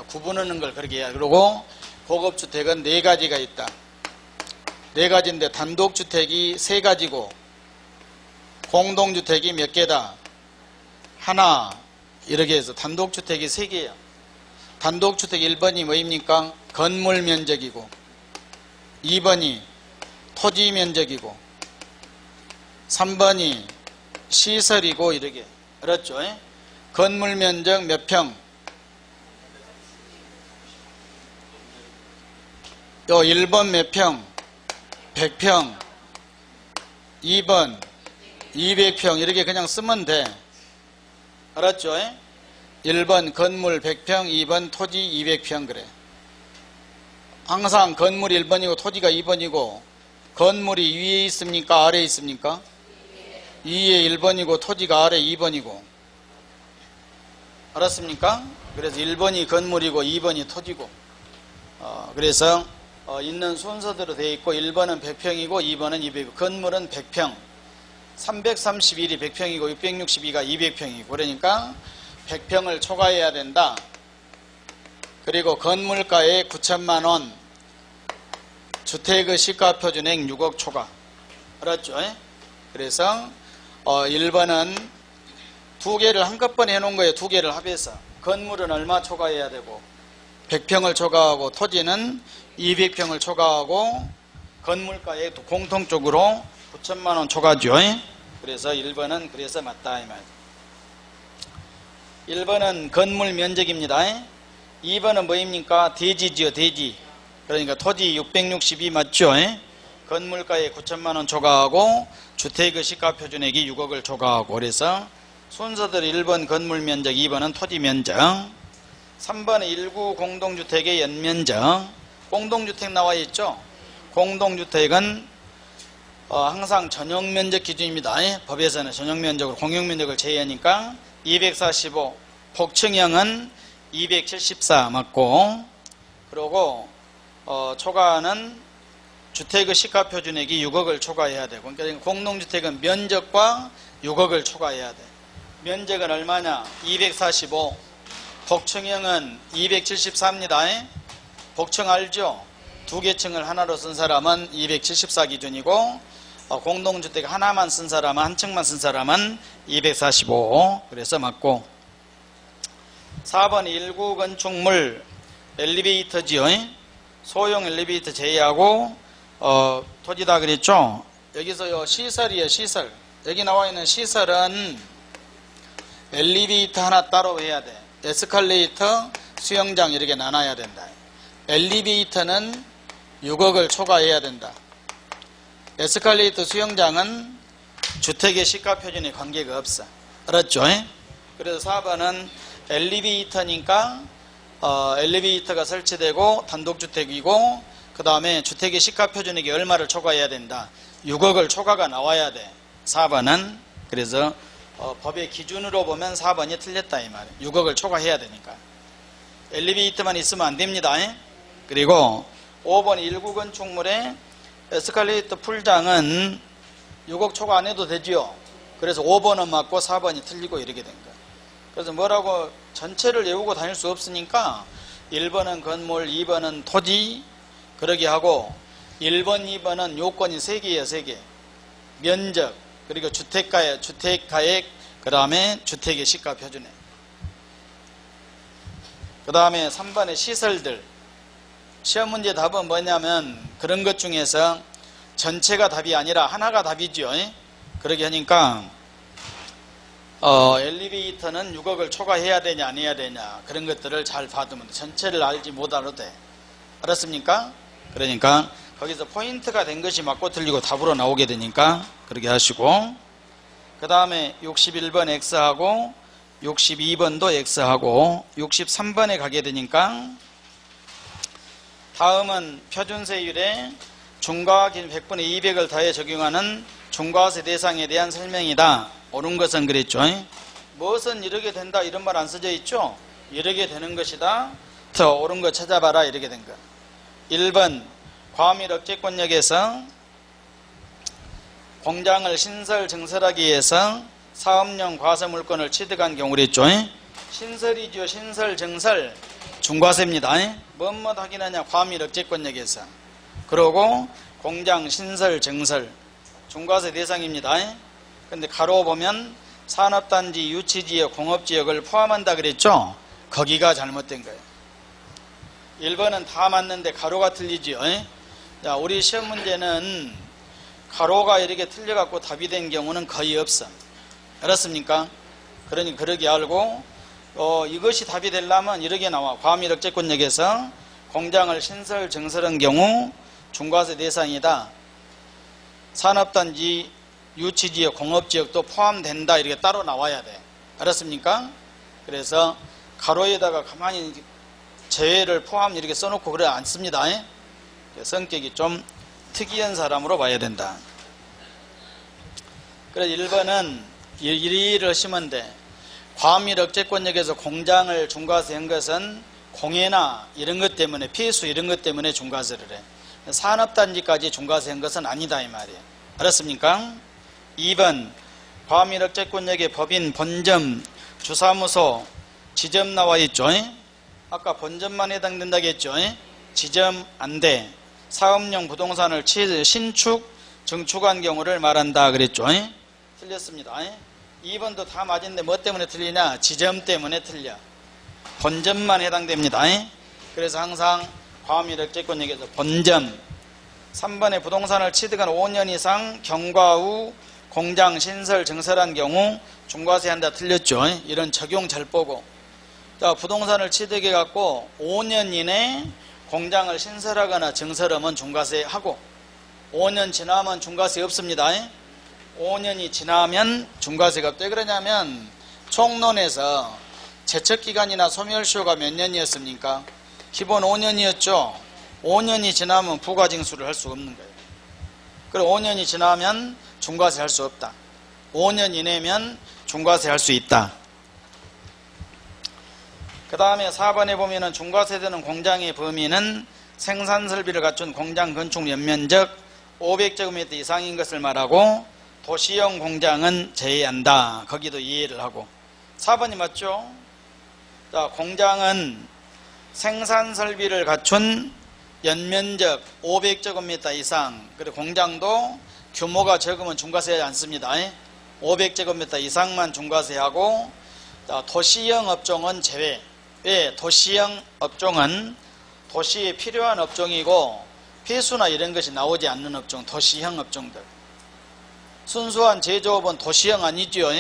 구분하는 걸 그렇게 해야. 그리고 고급주택은 4가지가 있다. 4가지인데 단독주택이 3가지고 공동주택이 몇 개다? 하나. 이렇게 해서 단독주택이 3개야. 단독주택 1번이 뭐입니까? 건물 면적이고 2번이 토지 면적이고 3번이 시설이고 이렇게. 알았죠? 건물 면적 몇 평? 요 1번 몇 평? 100평. 2번 200평. 이렇게 그냥 쓰면 돼. 알았죠? 1번 건물 100평, 2번 토지 200평 그래. 항상 건물이 1번이고 토지가 2번이고 건물이 위에 있습니까? 아래에 있습니까? 위에 1번이고 토지가 아래 2번이고. 알았습니까? 그래서 1번이 건물이고 2번이 토지고. 그래서 있는 순서대로 되어 있고 1번은 100평이고 2번은 200평. 건물은 100평. 331이 100평이고 662가 200평이고 그러니까 100평을 초과해야 된다. 그리고 건물가에 9천만 원, 주택의 시가표준액 6억 초과. 알았죠? 그래서 1번은 2개를 한꺼번에 해놓은 거예요. 2개를 합해서. 건물은 얼마 초과해야 되고 100평을 초과하고 토지는 200평을 초과하고 건물가에 공통적으로 9천만 원 초과죠. 그래서 1번은 그래서 맞다 이 말. 1번은 건물 면적입니다. 2번은 뭐입니까? 대지지요, 대지. 그러니까 토지 662 맞죠? 건물가에 9천만 원 초과하고 주택의 시가표준액이 6억을 초과하고 그래서 순서대로 1번 건물 면적, 2번은 토지 면적, 3번은 1구 공동주택의 연면적. 공동주택 나와 있죠? 공동주택은 항상 전용면적 기준입니다. 법에서는 전용면적으로 공용면적을 제외하니까 245, 복층형은 274 맞고, 그리고 초과는 주택의 시가표준액이 6억을 초과해야 되고, 그러니까 공동주택은 면적과 6억을 초과해야 돼. 면적은 얼마냐? 245, 복층형은 274입니다. 복층 알죠? 두 개 층을 하나로 쓴 사람은 274 기준이고, 공동주택 하나만 쓴 사람은, 한 층만 쓴 사람은 245. 그래서 맞고. 4번 1구 건축물 엘리베이터지요. 소형 엘리베이터 제외하고 토지다 그랬죠. 여기서 시설이에요. 시설. 여기 나와 있는 시설은 엘리베이터 하나 따로 해야 돼. 에스컬레이터, 수영장 이렇게 나눠야 된다. 엘리베이터는 6억을 초과해야 된다. 에스컬레이터, 수영장은 주택의 시가표준에 관계가 없어. 알았죠? 그래서 4번은 엘리베이터니까 엘리베이터가 설치되고 단독주택이고 그 다음에 주택의 시가표준액이 얼마를 초과해야 된다. 6억을 초과가 나와야 돼. 4번은. 그래서 법의 기준으로 보면 4번이 틀렸다 이 말이에요. 6억을 초과해야 되니까. 엘리베이터만 있으면 안 됩니다. 그리고 5번 1구 건축물의 에스컬레이터 풀장은 6억 초과 안 해도 되지요. 그래서 5번은 맞고 4번이 틀리고 이렇게 된 거예요. 그래서 뭐라고 전체를 외우고 다닐 수 없으니까 1번은 건물, 2번은 토지 그러게 하고 1번, 2번은 요건이 3개예요. 3개. 면적, 그리고 주택가액, 그 다음에 주택의 시가표준액. 그 다음에 3번의 시설들. 시험 문제 답은 뭐냐면 그런 것 중에서 전체가 답이 아니라 하나가 답이죠. 그러게 하니까 엘리베이터는 6억을 초과해야 되냐 안 해야 되냐 그런 것들을 잘 봐두면 돼. 전체를 알지 못하도 돼. 알았습니까? 그러니까 거기서 포인트가 된 것이 맞고 틀리고 답으로 나오게 되니까 그렇게 하시고, 그 다음에 61번 X하고 62번도 X하고 63번에 가게 되니까 다음은 표준세율에 중과와 긴 100분의 200을 더해 적용하는 중과세 대상에 대한 설명이다. 옳은 것은 그랬죠. 무엇은 이렇게 된다 이런 말 안 써져 있죠. 이렇게 되는 것이다. 더 옳은 거 찾아봐라 이렇게 된 거. 1번 과밀 억제권역에서 공장을 신설 증설하기 위해서 사업용 과세물건을 취득한 경우랬죠. 신설이죠. 신설 증설 중과세입니다. 뭐뭐 확인하냐 과밀 억제권역에서. 그러고 공장 신설 증설 중과세 대상입니다. 근데 가로 보면 산업단지 유치지역 공업지역을 포함한다 그랬죠. 거기가 잘못된 거예요. 1번은 다 맞는데 가로가 틀리지요. 자, 우리 시험 문제는 가로가 이렇게 틀려갖고 답이 된 경우는 거의 없어. 알았습니까? 그러니 그러게 알고 이것이 답이 되려면 이렇게 나와. 과밀 억제권역에서 공장을 신설 증설한 경우 중과세 대상이다. 산업단지 유치지역 공업지역도 포함된다 이렇게 따로 나와야 돼. 알았습니까? 그래서 가로에다가 가만히 제외를 포함 이렇게 써놓고 그래 안 씁니다. 성격이 좀 특이한 사람으로 봐야 된다. 그래서 1번은 이리를 하시면 돼. 과밀 억제권역에서 공장을 중과세한 것은 공해나 이런 것 때문에 폐수 이런 것 때문에 중과세를 해. 산업단지까지 중과세한 것은 아니다 이 말이에요. 알았습니까? 2번 과밀 억제권역의 법인 본점 주사무소 지점 나와 있죠. 아까 본점만 해당된다고 했죠. 지점 안 돼. 사업용 부동산을 신축 증축한 경우를 말한다 그랬죠. 틀렸습니다. 2번도 다 맞은데 뭐 때문에 틀리냐? 지점 때문에 틀려. 본점만 해당됩니다. 그래서 항상 과밀억제권 얘기해서 본점. 3번에 부동산을 취득한 5년 이상 경과 후 공장 신설 증설한 경우 중과세한다 틀렸죠. 이런 적용 잘 보고. 자, 부동산을 취득해 갖고 5년 이내 공장을 신설하거나 증설하면 중과세하고 5년 지나면 중과세 없습니다. 5년이 지나면 중과세가 없다. 왜 그러냐면 총론에서 제척기간이나 소멸시효가 몇 년이었습니까? 기본 5년이었죠. 5년이 지나면 부가징수를 할 수가 없는 거예요. 그리고 5년이 지나면 중과세 할 수 없다. 5년 이내면 중과세 할 수 있다. 그 다음에 4번에 보면은 중과세되는 공장의 범위는 생산설비를 갖춘 공장 건축 연면적 500제곱미터 이상인 것을 말하고 도시형 공장은 제외한다. 거기도 이해를 하고. 4번이 맞죠? 자, 공장은 생산설비를 갖춘 연면적 500제곱미터 이상, 그리고 공장도 규모가 적으면 중과세하지 않습니다. 500제곱미터 이상만 중과세하고, 도시형 업종은 제외. 왜? 도시형 업종은 도시에 필요한 업종이고 폐수나 이런 것이 나오지 않는 업종, 도시형 업종들. 순수한 제조업은 도시형 아니죠.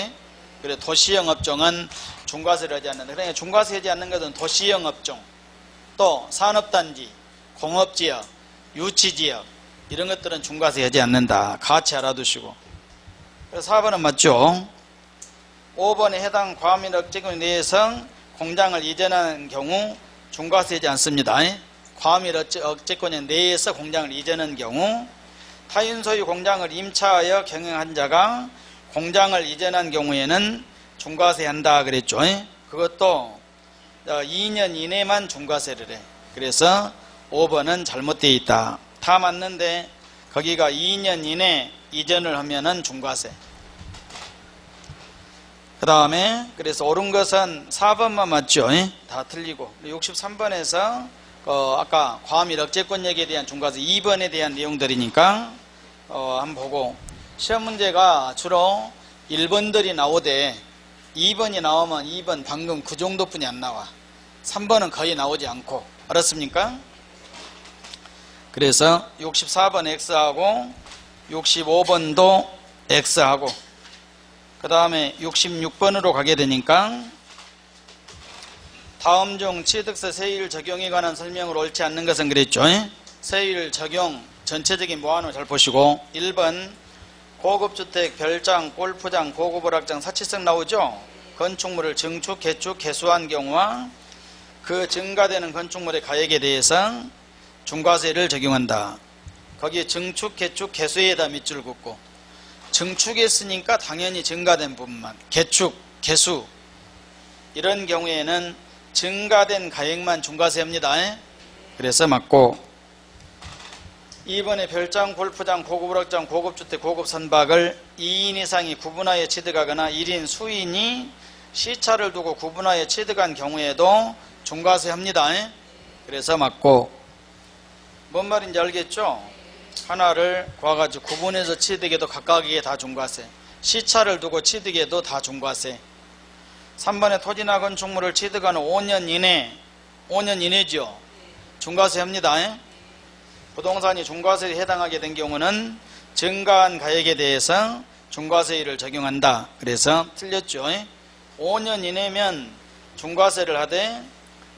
그래 도시형 업종은 중과세를 하지 않는다. 그러니까 중과세하지 않는 것은 도시형 업종, 또 산업단지, 공업지역, 유치지역 이런 것들은 중과세하지 않는다. 같이 알아두시고. 그래서 4번은 맞죠. 5번에 해당 과밀억제권 내에서 공장을 이전하는 경우 중과세하지 않습니다. 과밀억제권 내에서 공장을 이전하는 경우 타인 소유 공장을 임차하여 경영한 자가 공장을 이전한 경우에는 중과세한다 그랬죠. 그것도 2년 이내만 중과세를 해. 그래서 5번은 잘못되어 있다. 다 맞는데 거기가 2년 이내 이전을 하면은 중과세. 그 다음에 그래서 옳은 것은 4번만 맞죠. 다 틀리고. 63번에서 아까 과밀억제권 얘기에 대한 중과세 2번에 대한 내용들이니까 한번 보고. 시험 문제가 주로 1번들이 나오되 2번이 나오면 2번 방금 그 정도뿐이 안 나와. 3번은 거의 나오지 않고. 알았습니까? 그래서 64번 X하고 65번도 X하고 그 다음에 66번으로 가게 되니까 다음 중 취득세 세율 적용에 관한 설명을 옳지 않는 것은 그랬죠. 세율 적용 전체적인 모환을 잘 보시고 1번 고급주택, 별장, 골프장, 고급오락장, 사치성 나오죠. 건축물을 증축, 개축, 개수한 경우와 그 증가되는 건축물의 가액에 대해서 중과세를 적용한다. 거기에 증축, 개축, 개수에다 밑줄 긋고 증축했으니까 당연히 증가된 부분만, 개축, 개수 이런 경우에는 증가된 가액만 중과세합니다. 그래서 맞고 2번에 별장, 골프장, 고급오락장, 고급주택, 고급선박을 2인 이상이 구분하여 취득하거나 1인 수인이 시차를 두고 구분하여 취득한 경우에도 중과세합니다. 그래서 맞고. 뭔 말인지 알겠죠? 하나를 구워가지고 구분해서 취득해도 각각에게 다 중과세, 시차를 두고 취득해도 다 중과세. 3번에 토지나 건축물을 취득한 5년 이내죠. 중과세합니다. 부동산이 중과세에 해당하게 된 경우는 증가한 가액에 대해서 중과세율을 적용한다. 그래서 틀렸죠. 5년 이내면 중과세를 하되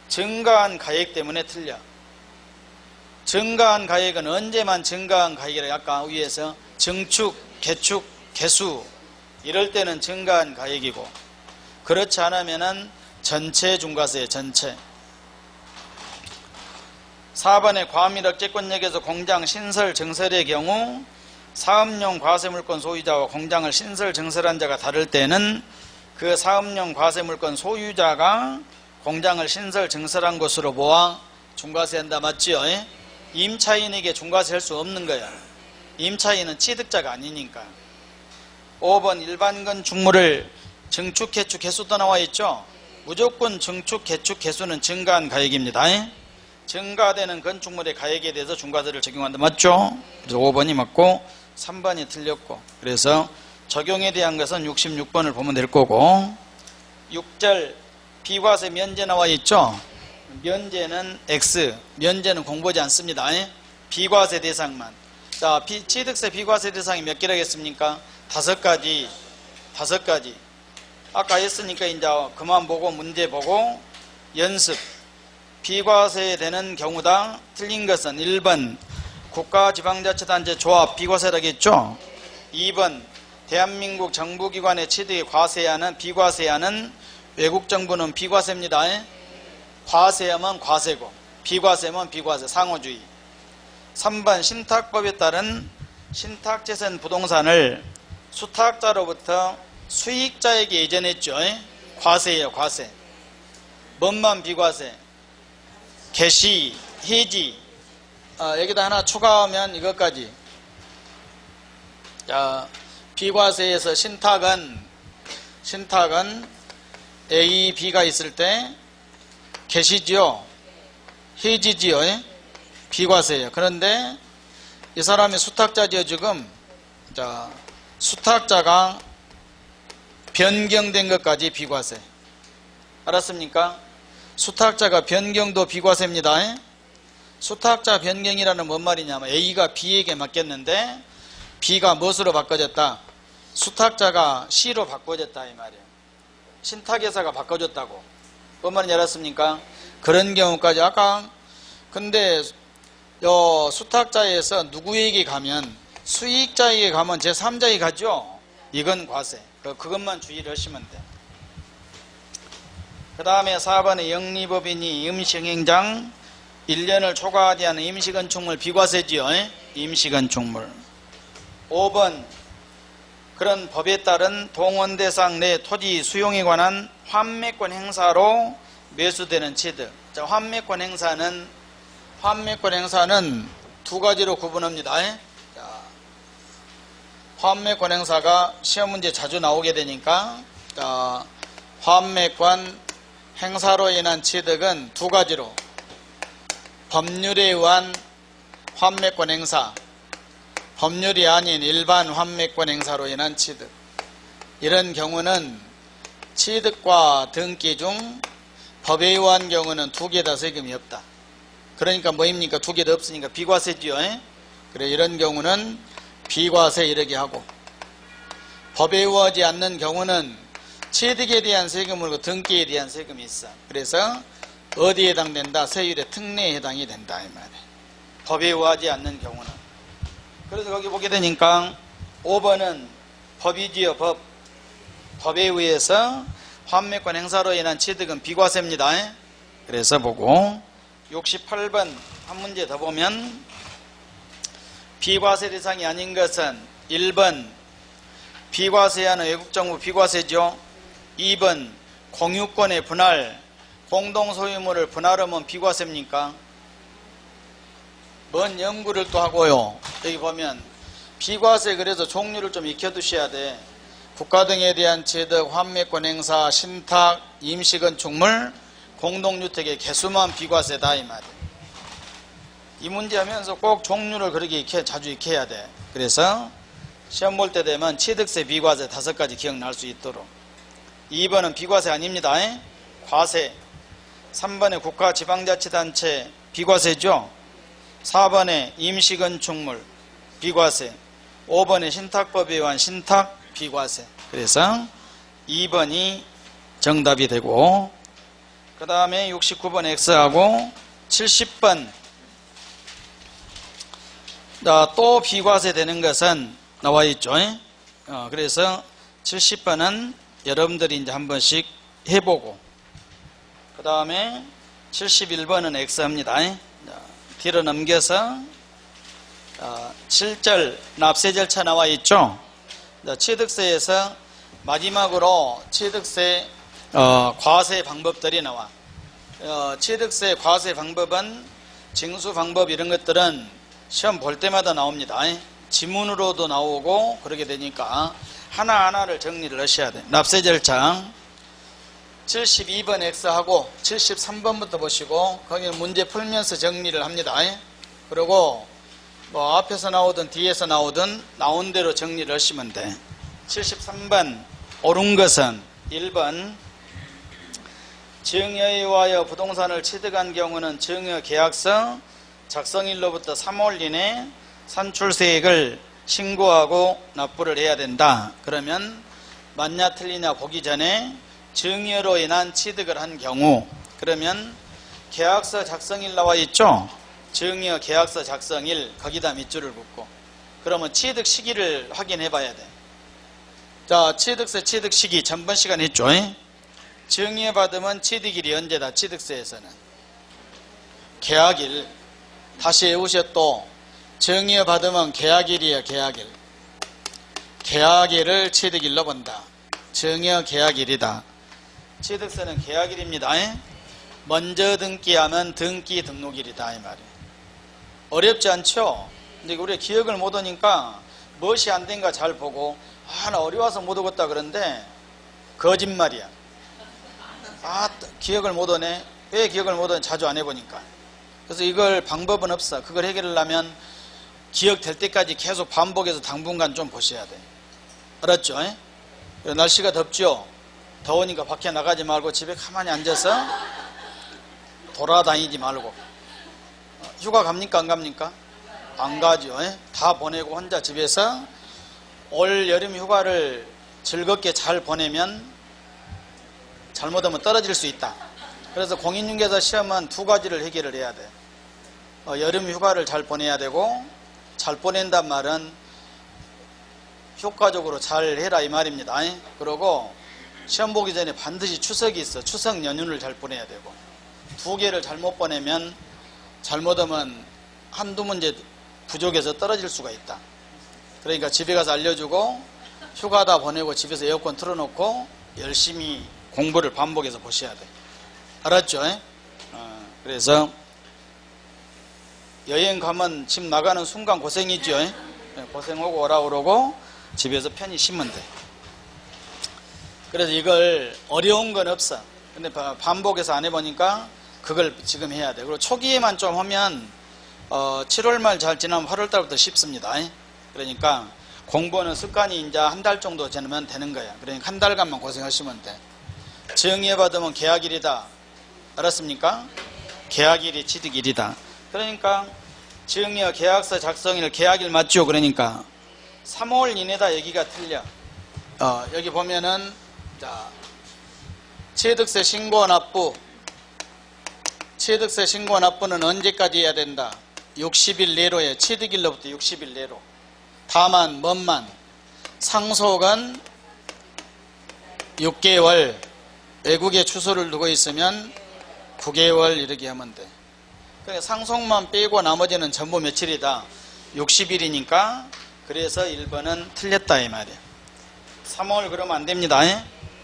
증가한 가액 때문에 틀려. 증가한 가액은 언제만 증가한 가액이라 아까 위에서 증축, 개축, 개수 이럴 때는 증가한 가액이고 그렇지 않으면은 전체 중과세 전체. 4번에 과밀억제권역에서 공장 신설 증설의 경우 사업용 과세물권 소유자와 공장을 신설 증설한 자가 다를 때는 그 사업용 과세물권 소유자가 공장을 신설 증설한 것으로 보아 중과세한다. 맞지요? 임차인에게 중과세할 수 없는 거야. 임차인은 취득자가 아니니까. 5번 일반 건축물을 증축, 개축, 개수도 나와 있죠. 무조건 증축, 개축, 개수는 증가한 가액입니다. 증가되는 건축물의 가액에 대해서 중과세를 적용한다. 맞죠? 그래서 5번이 맞고 3번이 틀렸고 그래서 적용에 대한 것은 66번을 보면 될 거고 6절 비과세 면제 나와 있죠. 면제는 X, 면제는 공부하지 않습니다. 비과세 대상만. 자, 취득세 비과세 대상이 몇 개라겠습니까? 5가지. 아까 했으니까 이제 그만 보고 문제 보고 연습. 비과세 되는 경우당 틀린 것은 1번 국가지방자치단체 조합 비과세라겠죠. 2번 대한민국 정부기관의 취득에 과세하는 비과세하는 외국 정부는 비과세입니다. 과세하면 과세고 비과세면 비과세, 상호주의. 3번 신탁법에 따른 신탁재산 부동산을 수탁자로부터 수익자에게 이전했죠. 과세예요, 과세. 뭔만 비과세? 개시, 해지. 여기다 하나 추가하면 이것까지. 자, 비과세에서 신탁은 A, B가 있을 때 개시지요, 해지지요. 비과세예요. 그런데 이 사람이 수탁자지요. 지금 자, 수탁자가 변경된 것까지 비과세. 알았습니까? 수탁자가 변경도 비과세입니다. 수탁자 변경이라는 뭔 말이냐면 A가 B에게 맡겼는데 B가 무엇으로 바꿔졌다? 수탁자가 C로 바꿔졌다 이 말이에요. 신탁회사가 바꿔줬다고. 뭔 말인지 알았습니까? 그런 경우까지. 아까 근데 수탁자에서 누구에게 가면, 수익자에게 가면 제3자에게 가죠. 이건 과세. 그것만 주의를 하시면 돼. 그 다음에 4번에 영리법인이 임시행장 1년을 초과하지 않은 임시건축물 비과세지요. 임시건축물. 5번 그런 법에 따른 동원대상 내 토지 수용에 관한 환매권 행사로 매수되는 취득. 자, 환매권 행사는 두 가지로 구분합니다. 자, 환매권 행사가 시험 문제 자주 나오게 되니까, 자, 환매권 행사로 인한 취득은 두 가지로, 법률에 의한 환매권 행사, 법률이 아닌 일반 환매권 행사로 인한 취득. 이런 경우는 취득과 등기 중 법에 의한 경우는 두 개 다 세금이 없다. 그러니까 뭐입니까? 두 개 다 없으니까 비과세지요. 그래, 이런 경우는 비과세 이렇게 하고, 법에 의하지 않는 경우는 취득에 대한 세금을 등기에 대한 세금이 있어. 그래서 어디에 해당된다? 세율의 특례에 해당이 된다 이 말이에요. 법에 의하지 않는 경우는. 그래서 거기 보게 되니까 5번은 법이지요. 법에 의해서 환매권 행사로 인한 취득은 비과세입니다. 그래서 보고 68번 한 문제 더 보면 비과세 대상이 아닌 것은 1번 비과세하는 외국정부 비과세죠. 2번 공유권의 분할, 공동소유물을 분할하면 비과세입니까? 뭔 연구를 또 하고요. 여기 보면 비과세, 그래서 종류를 좀 익혀두셔야 돼. 국가 등에 대한 취득, 환매권 행사, 신탁, 임시건축물, 공동주택의 개수만 비과세다 이 말이에요. 이 문제 하면서 꼭 종류를 그렇게 자주 익혀야 돼. 그래서 시험 볼 때 되면 취득세 비과세 5가지 기억날 수 있도록. 2번은 비과세 아닙니다. 과세. 3번에 국가지방자치단체 비과세죠. 4번에 임시건축물 비과세. 5번에 신탁법에 의한 신탁 비과세. 그래서 2번이 정답이 되고, 그 다음에 69번 X하고 70번 또 비과세 되는 것은 나와 있죠. 그래서 70번은 여러분들이 이제 한 번씩 해보고, 그 다음에 71번은 X입니다. 뒤로 넘겨서 7절 납세 절차 나와 있죠. 취득세에서 마지막으로 취득세 과세 방법들이 나와. 취득세 과세 방법은 징수 방법 이런 것들은 시험 볼 때마다 나옵니다. 지문으로도 나오고 그러게 되니까 하나하나를 정리를 하셔야 돼. 납세 절차 72번 X하고 73번부터 보시고 거기는 문제 풀면서 정리를 합니다. 그리고 뭐 앞에서 나오든 뒤에서 나오든 나온 대로 정리를 하시면 돼. 73번 옳은 것은 1번 증여에 의하여 부동산을 취득한 경우는 증여 계약서 작성일로부터 3월 이내 산출세액을 신고하고 납부를 해야 된다. 그러면 맞냐 틀리냐 보기 전에 증여로 인한 취득을 한 경우, 그러면 계약서 작성일 나와 있죠? 증여 계약서 작성일, 거기다 밑줄을 긋고, 그러면 취득 시기를 확인해 봐야 돼. 자, 취득세 취득 시기 전번 시간 했죠? 증여 받으면 취득일이 언제다? 취득세에서는 계약일. 다시 외우셔. 또 증여 받으면 계약일이에요. 계약일. 계약일을 취득일로 본다. 증여 계약일이다. 취득세는 계약일입니다. 먼저 등기하면 등기 등록일이다 이 말이에요. 어렵지 않죠? 근데 우리가 기억을 못 하니까 무엇이 안 된가 잘 보고, 나 어려워서 못 오겠다 그런데 거짓말이야. 기억을 못 하네. 왜 기억을 못 하네? 자주 안 해보니까. 그래서 이걸 방법은 없어. 그걸 해결하려면 기억될 때까지 계속 반복해서 당분간 좀 보셔야 돼. 알았죠? 날씨가 덥죠? 더우니까 밖에 나가지 말고 집에 가만히 앉아서 돌아다니지 말고. 휴가 갑니까? 안 갑니까? 안 가죠. 다 보내고 혼자 집에서 올 여름 휴가를 즐겁게 잘 보내면 잘못하면 떨어질 수 있다. 그래서 공인중개사 시험은 두 가지를 해결을 해야 돼. 여름 휴가를 잘 보내야 되고, 잘 보낸단 말은 효과적으로 잘 해라 이 말입니다. 그리고 시험 보기 전에 반드시 추석이 있어. 추석 연휴를 잘 보내야 되고, 두 개를 잘못 보내면 잘못하면 한두 문제 부족해서 떨어질 수가 있다. 그러니까 집에 가서 알려주고 휴가 다 보내고 집에서 에어컨 틀어놓고 열심히 공부를 반복해서 보셔야 돼. 알았죠? 그래서 여행 가면 집 나가는 순간 고생이죠. 고생하고 오라 그러고 집에서 편히 쉬면 돼. 그래서 이걸 어려운 건 없어. 근데 반복해서 안 해보니까 그걸 지금 해야 돼. 그리고 초기에만 좀 하면 7월 말 잘 지나면 8월 달부터 쉽습니다. 그러니까 공부는 습관이 이제 한 달 정도 지나면 되는 거야. 그러니까 한 달간만 고생하시면 돼. 증여 받으면 계약일이다. 알았습니까? 계약일이 취득일이다. 그러니까 증여 계약서 작성일 계약일 맞죠? 그러니까 3월 이내다. 여기가 틀려. 여기 보면은 자, 취득세 신고 납부. 취득세 신고 납부는 언제까지 해야 된다? 60일 내로 해. 취득일로부터 60일 내로. 다만 뭔만 상속은 6개월, 외국에 주소를 두고 있으면 9개월 이렇게 하면 돼. 그러니까 상속만 빼고 나머지는 전부 며칠이다? 60일이니까 그래서 1번은 틀렸다 이 말이야. 3월 그러면 안 됩니다.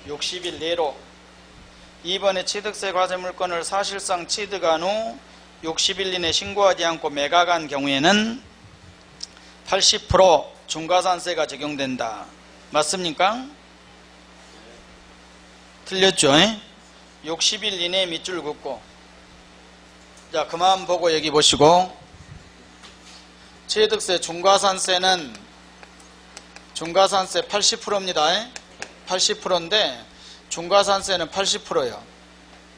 60일 내로. 2번에 취득세 과세물건을 사실상 취득한 후 60일 이내 신고하지 않고 매각한 경우에는 80% 중과산세가 적용된다. 맞습니까? 틀렸죠? 60일 이내 밑줄 긋고. 자, 그만 보고 여기 보시고, 취득세 중과산세는 중과산세 80%입니다. 80%인데 중과산세는 80%예요.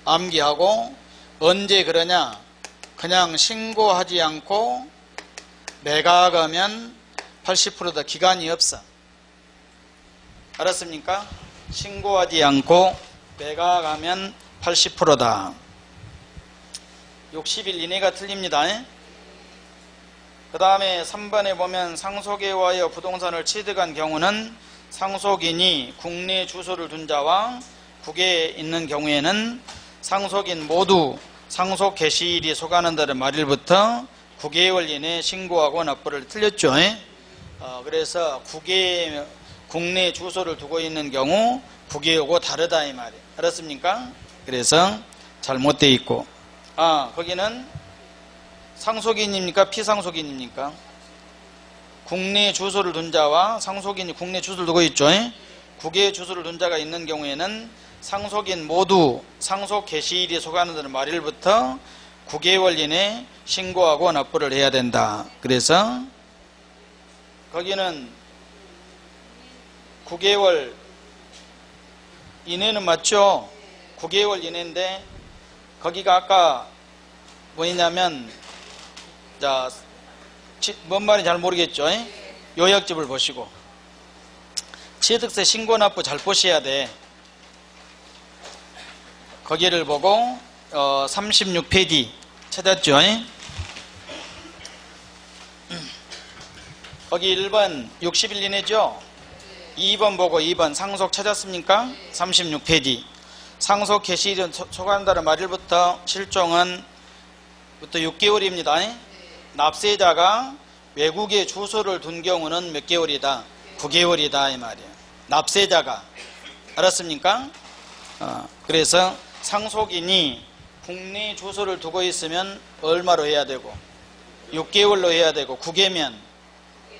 암기하고. 언제 그러냐? 그냥 신고하지 않고 매각하면 80%다. 기간이 없어. 알았습니까? 신고하지 않고 매각하면 80%다. 60일 이내가 틀립니다. 그 다음에 3번에 보면 상속에 의하여 부동산을 취득한 경우는 상속인이 국내 주소를 둔 자와 국외에 있는 경우에는 상속인 모두 상속 개시일이 속하는 말일부터 9개월 이내에 신고하고 납부를. 틀렸죠? 그래서 국내 주소를 두고 있는 경우 국외하고 다르다 이 말이에요. 알았습니까? 그래서 잘못되어 있고, 거기는 상속인입니까? 피상속인입니까? 국내 주소를 둔 자와 상속인이 국내 주소를 두고 있죠. 국외 주소를 둔 자가 있는 경우에는 상속인 모두 상속 개시일이 속하는 말일부터 9개월 이내 신고하고 납부를 해야 된다. 그래서 거기는 9개월 이내는 맞죠? 9개월 이내인데 거기가 아까 뭐냐면 자, 뭔 말인지 잘 모르겠죠? 요약집을 보시고 취득세 신고납부 잘 보셔야 돼. 거기를 보고 36페이지 찾았죠? 거기 1번 60일 이내죠? 2번 보고 2번 상속 찾았습니까? 36페이지 상속 개시일은 초과한다는 말일부터 실종은 부터 6개월입니다. 납세자가 외국에 주소를 둔 경우는 몇 개월이다? 9개월이다 이 말이에요. 납세자가 알았습니까? 그래서 상속인이 국내 주소를 두고 있으면 얼마로 해야 되고 6개월로 해야 되고 9개면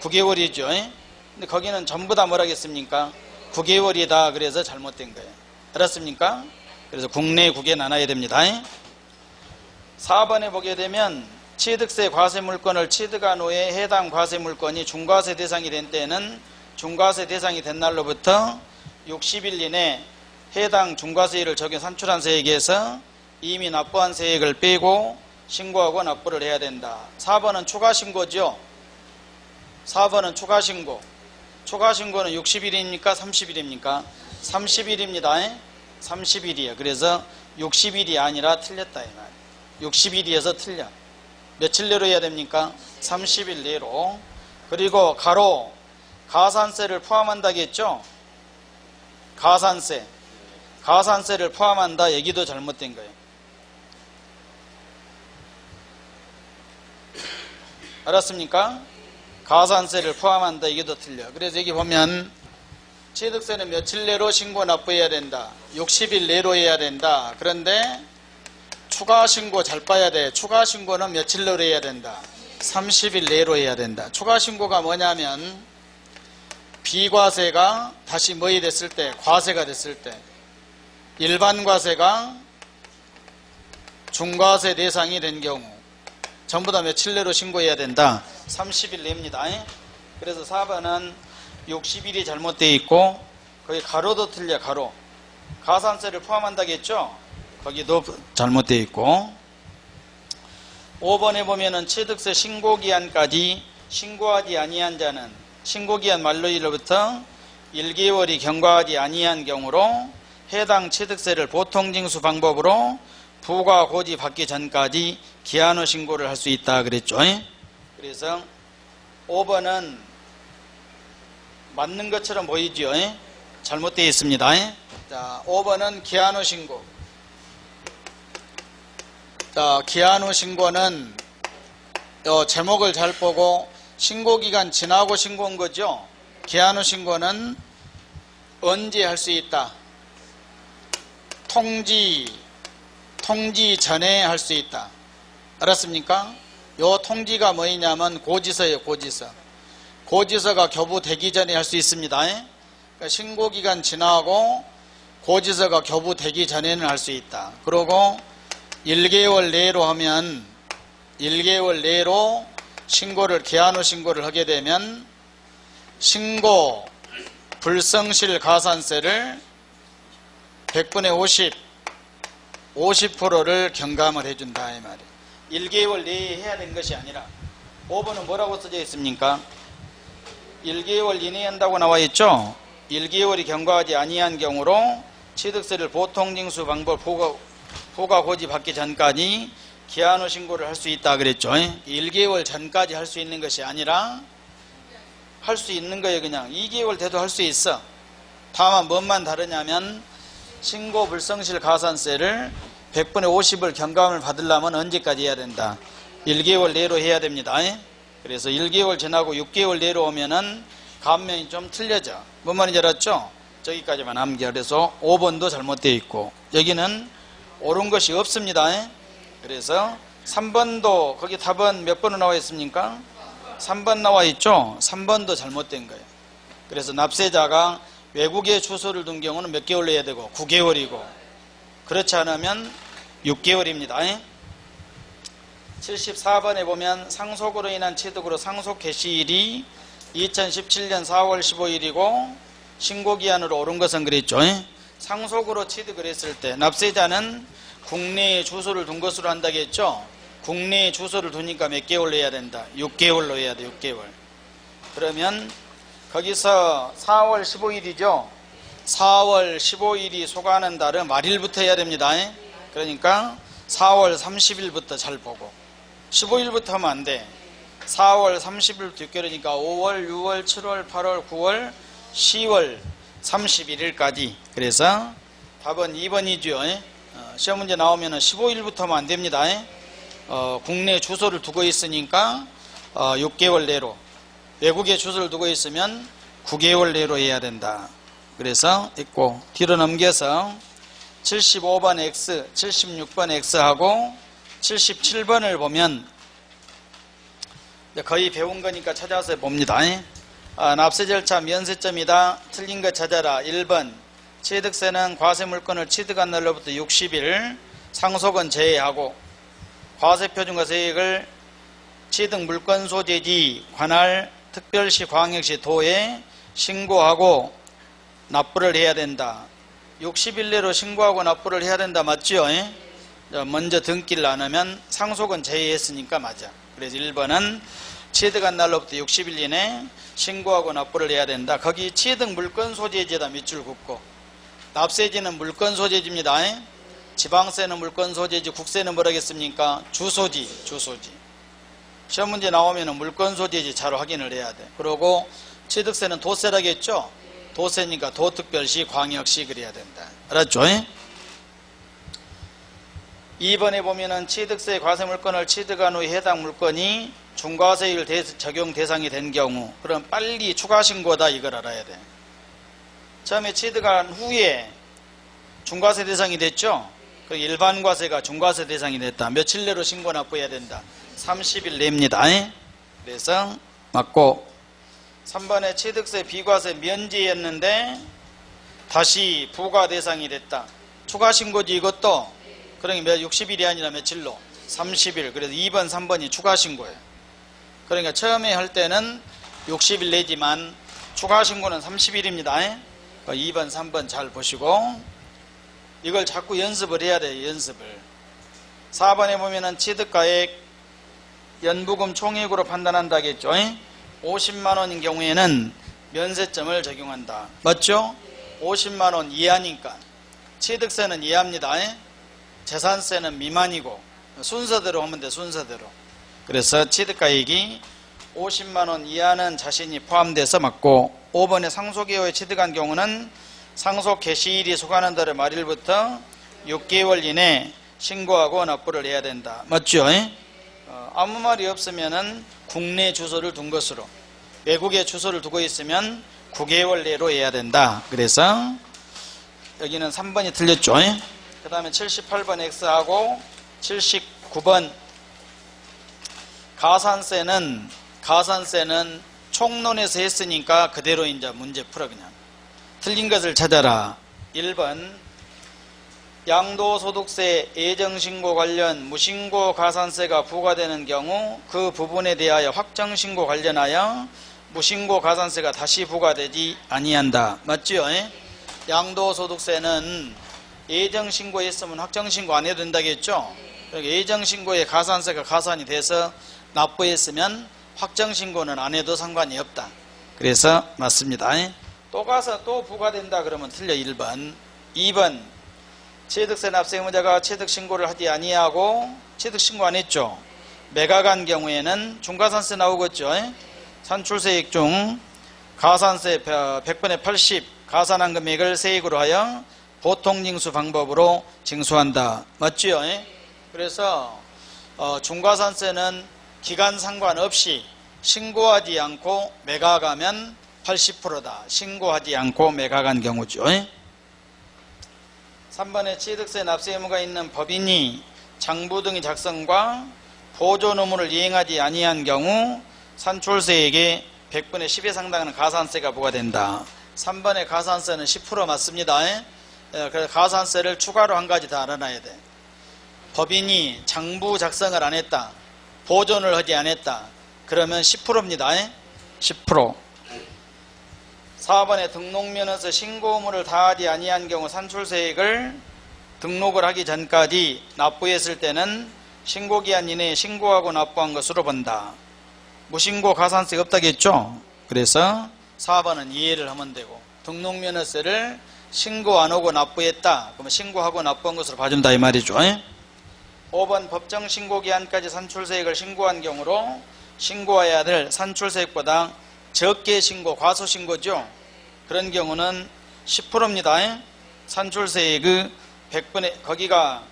9개월이죠. 근데 거기는 전부 다 뭐라겠습니까? 9개월이다. 그래서 잘못된 거예요. 알았습니까? 그래서 국내 9개 나눠야 됩니다. 4번에 보게 되면 취득세 과세물건을 취득한 후에 해당 과세물건이 중과세 대상이 된 때는 중과세 대상이 된 날로부터 60일 이내 해당 중과세율을 적용 산출한 세액에서 이미 납부한 세액을 빼고 신고하고 납부를 해야 된다. 4번은 추가신고죠. 4번은 추가신고. 추가신고는 60일입니까? 30일입니까? 30일입니다. 30일이에요. 그래서 60일이 아니라 틀렸다 이 말이에요. 60일이어서 틀려. 며칠 내로 해야 됩니까? 30일 내로. 그리고 가로 가산세를 포함한다겠죠? 가산세. 가산세를 포함한다 얘기도 잘못된 거예요. 알았습니까? 가산세를 포함한다 얘기도 틀려. 그래서 여기 보면 취득세는 며칠 내로 신고 납부해야 된다. 60일 내로 해야 된다. 그런데 추가신고 잘 봐야 돼. 추가신고는 며칠 내로 해야 된다. 30일 내로 해야 된다. 추가신고가 뭐냐면 비과세가 다시 뭐이 됐을 때, 과세가 됐을 때, 일반 과세가 중과세 대상이 된 경우 전부 다 며칠 내로 신고해야 된다. 30일 내입니다. 그래서 4번은 60일이 잘못되어 있고 거기 가로도 틀려. 가로 가산세를 포함한다겠죠? 거기도 잘못되어 있고 5번에 보면은 취득세 신고기한까지 신고하지 아니한 자는 신고기한 만료일로부터 1개월이 경과하지 아니한 경우로 해당 취득세를 보통징수 방법으로 부과 고지 받기 전까지 기한 후 신고를 할 수 있다 그랬죠. 그래서 5번은 맞는 것처럼 보이죠. 잘못되어 있습니다. 자, 5번은 기한 후 신고. 자, 기한 후 신고는 제목을 잘 보고 신고기간 지나고 신고한 거죠. 기한 후 신고는 언제 할 수 있다? 통지 전에 할 수 있다. 알았습니까? 요 통지가 뭐냐면 고지서예요. 고지서. 고지서가 교부되기 전에 할 수 있습니다. 그러니까 신고기간 지나고 고지서가 교부되기 전에는 할 수 있다. 그리고 1개월 내로 하면 1개월 내로 신고를 기한 후 신고를 하게 되면 신고 불성실 가산세를 100분의 50%를 경감을 해준다 이 말이에요. 1개월 내에 해야 되는 것이 아니라 5번은 뭐라고 써져 있습니까? 1개월 이내에 한다고 나와 있죠. 1개월이 경과하지 아니한 경우로 취득세를 보통징수 방법 부과 고지 받기 전까지 기한 후 신고를 할 수 있다 그랬죠. 1개월 전까지 할 수 있는 것이 아니라 할 수 있는 거예요. 그냥 2개월 돼도 할 수 있어. 다만 뭔만 다르냐면 신고 불성실 가산세를 100분의 50을 경감을 받으려면 언제까지 해야 된다? 1개월 내로 해야 됩니다. 그래서 1개월 지나고 6개월 내로 오면은 감면이 좀 틀려져. 뭔 말인지 알았죠? 저기까지만 암기. 그래서 5번도 잘못되어 있고 여기는 옳은 것이 없습니다. 그래서 3번도 거기 답은 몇 번으로 나와 있습니까? 3번 나와 있죠? 3번도 잘못된 거예요. 그래서 납세자가 외국에 주소를 둔 경우는 몇 개월로 해야 되고 9개월이고 그렇지 않으면 6개월입니다. 74번에 보면 상속으로 인한 취득으로 상속 개시일이 2017년 4월 15일이고 신고기한으로 옳은 것은 그랬죠. 상속으로 취득을 했을 때 납세자는 국내에 주소를 둔 것으로 한다고 했죠. 국내에 주소를 두니까 몇 개월로 해야 된다. 6개월로 해야 돼. 6개월. 그러면 거기서 4월 15일이죠. 4월 15일이 소가하는 달은 말일부터 해야 됩니다. 그러니까 4월 30일부터 잘 보고 15일부터 하면 안 돼. 4월 30일부터 6개월이니까 5월, 6월, 7월, 8월, 9월, 10월 31일까지. 그래서 답은 2번이죠. 시험 문제 나오면 15일부터 하면 안 됩니다. 국내 주소를 두고 있으니까 6개월 내로, 외국에 주소를 두고 있으면 9개월 내로 해야 된다. 그래서 있고 뒤로 넘겨서 75번 X, 76번 X하고 77번을 보면 거의 배운 거니까 찾아서 봅니다. 납세 절차 면세점이다. 틀린 거 찾아라. 1번 취득세는 과세 물건을 취득한 날로부터 60일, 상속은 제외하고 과세표준과세액을 취득 물건 소재지 관할 특별시 광역시 도에 신고하고 납부를 해야 된다. 60일 내로 신고하고 납부를 해야 된다. 맞죠? 먼저 등기를 안 하면 상속은 제외했으니까 맞아. 그래서 1번은 취득한 날로부터 60일 이내 신고하고 납부를 해야 된다. 거기 취득 물건 소재지에다 밑줄 긋고 납세지는 물건 소재지입니다. 지방세는 물건 소재지, 국세는 뭐라겠습니까? 주소지. 시험 문제 나오면 물건 소재지 잘 확인을 해야 돼. 그리고 취득세는 도세라겠죠? 도세니까 도특별시, 광역시 그래야 된다. 알았죠? 2번에 보면은 취득세 과세 물건을 취득한 후에 해당 물건이 중과세율 적용 대상이 된 경우, 그럼 빨리 추가 신고다 이걸 알아야 돼. 처음에 취득한 후에 중과세 대상이 됐죠? 그 일반과세가 중과세 대상이 됐다. 며칠 내로 신고 납부해야 된다. 30일 내입니다. 그래서 맞고 3번에 취득세 비과세 면제였는데 다시 부과 대상이 됐다. 추가 신고지 이것도. 그러니까 60일이 아니라 며칠로? 30일. 그래서 2번, 3번이 추가 신고예요. 그러니까 처음에 할 때는 60일 내지만 추가 신고는 30일입니다. 2번, 3번 잘 보시고 이걸 자꾸 연습을 해야 돼요. 연습을. 4번에 보면은 취득가액 연부금 총액으로 판단한다겠죠. 50만원인 경우에는 면세점을 적용한다. 맞죠? 50만원 이하니까 취득세는 이하입니다. 재산세는 미만이고 순서대로 하면 돼. 순서대로. 그래서 취득가액이 50만원 이하는 자신이 포함돼서 맞고 5번에 상속이후에 취득한 경우는 상속 개시일이 소가하는 달의 말일부터 6개월 이내 신고하고 납부를 해야 된다. 맞죠? 아무 말이 없으면은 국내 주소를 둔 것으로, 외국에 주소를 두고 있으면 9개월 내로 해야 된다. 그래서 여기는 3번이 틀렸죠. 그 다음에 78번 X하고 79번 가산세는 총론에서 했으니까 그대로 이제 문제 풀어. 그냥 틀린 것을 찾아라. 1번 양도소득세 예정신고 관련 무신고 가산세가 부과되는 경우 그 부분에 대하여 확정신고 관련하여 무신고 가산세가 다시 부과되지 아니한다. 맞죠? 양도소득세는 예정신고 했으면 확정신고 안 해도 된다겠죠? 예정신고에 가산세가 가산이 돼서 납부했으면 확정신고는 안 해도 상관이 없다. 그래서 맞습니다. 또 가서 또 부과된다 그러면 틀려. 1번. 2번 취득세 납세 의무자가 취득신고를 하지 아니하고 취득신고 안 했죠. 매각한 경우에는 중가산세 나오겠죠. 산출세액 중 가산세 100분의 80 가산한 금액을 세액으로 하여 보통징수 방법으로 징수한다. 맞죠? 그래서 중과산세는 기간 상관없이 신고하지 않고 매각하면 80%다. 신고하지 않고 매각한 경우죠. 3번에 취득세 납세 의무가 있는 법인이 장부 등의 작성과 보존 의무를 이행하지 아니한 경우 산출세액의 100분의 10에 상당하는 가산세가 부과된다. 3번의 가산세는 10% 맞습니다. 그래서 가산세를 추가로 한 가지 더 알아놔야 돼. 법인이 장부 작성을 안 했다, 보존을 하지 않았다, 그러면 10%입니다. 10%. 4번에 등록면허서 신고 의무를 다하지 아니한 경우 산출세액을 등록을 하기 전까지 납부했을 때는 신고기한 이내에 신고하고 납부한 것으로 본다. 무신고 가산세 없다겠죠? 그래서 4번은 이해를 하면 되고, 등록면허세를 신고 안 하고 납부했다. 그러면 신고하고 납부한 것으로 봐준다 이 말이죠. 5번 법정 신고기한까지 산출세액을 신고한 경우로 신고해야 될 산출세액보다 적게 신고, 과소신고죠. 그런 경우는 10%입니다. 산출세액의 100분의, 거기가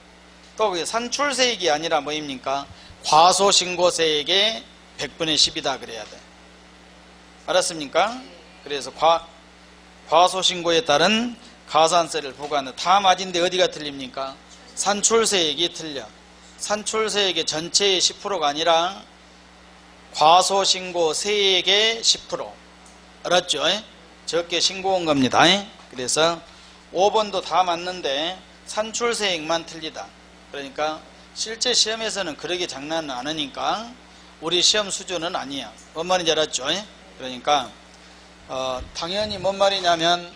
또 산출세액이 아니라 뭐입니까? 과소신고세액의 100분의 10이다 그래야 돼. 알았습니까? 그래서 과소신고에 따른 가산세를 부과한다. 다 맞은데 어디가 틀립니까? 산출세액이 틀려. 산출세액의 전체의 10%가 아니라 과소신고세액의 10%. 알았죠? 적게 신고한 겁니다. 그래서 5번도 다 맞는데 산출세액만 틀리다. 그러니까 실제 시험에서는 그렇게 장난은 안 하니까 우리 시험 수준은 아니야. 뭔 말인지 알았죠? 그러니까 당연히 뭔 말이냐면,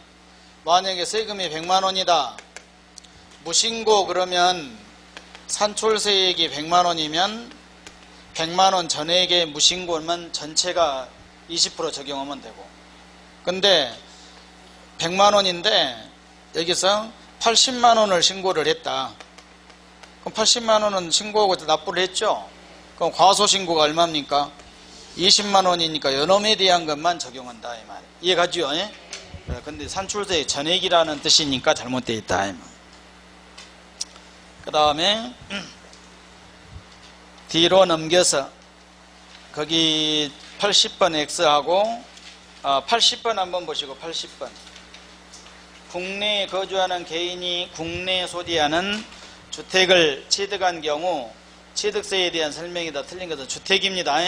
만약에 세금이 100만 원이다. 무신고 그러면 산출세액이 100만 원이면 100만 원 전액의 무신고만 전체가 20% 적용하면 되고, 근데 100만 원인데 여기서 80만 원을 신고를 했다. 그럼 80만 원은 신고하고 납부를 했죠. 그럼 과소신고가 얼마입니까? 20만 원이니까 요놈에 대한 것만 적용한다 이 말. 이해가죠? 근데 산출세액 전액이라는 뜻이니까 잘못되어 있다 이 말. 그 다음에 뒤로 넘겨서 거기 80번 X하고 80번 한번 보시고, 80번 국내에 거주하는 개인이 국내에 소지하는 주택을 취득한 경우 취득세에 대한 설명이다. 틀린 것은 주택입니다.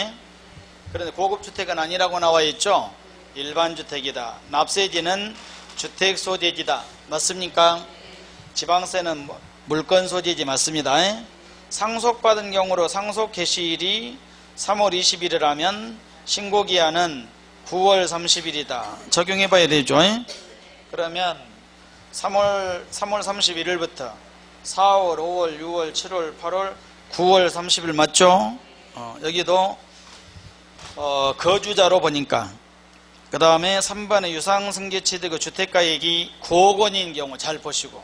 그런데 고급주택은 아니라고 나와 있죠. 일반주택이다. 납세지는 주택소재지다. 맞습니까? 지방세는 물건소재지. 맞습니다. 상속받은 경우로 상속 개시일이 3월 20일이라면 신고기한은 9월 30일이다. 적용해 봐야 되죠. 그러면 3월 31일부터 4월, 5월, 6월, 7월, 8월, 9월 30일 맞죠? 여기도 거주자로 보니까. 그 다음에 3번에 유상승계취득의 주택가액이 9억 원인 경우 잘 보시고,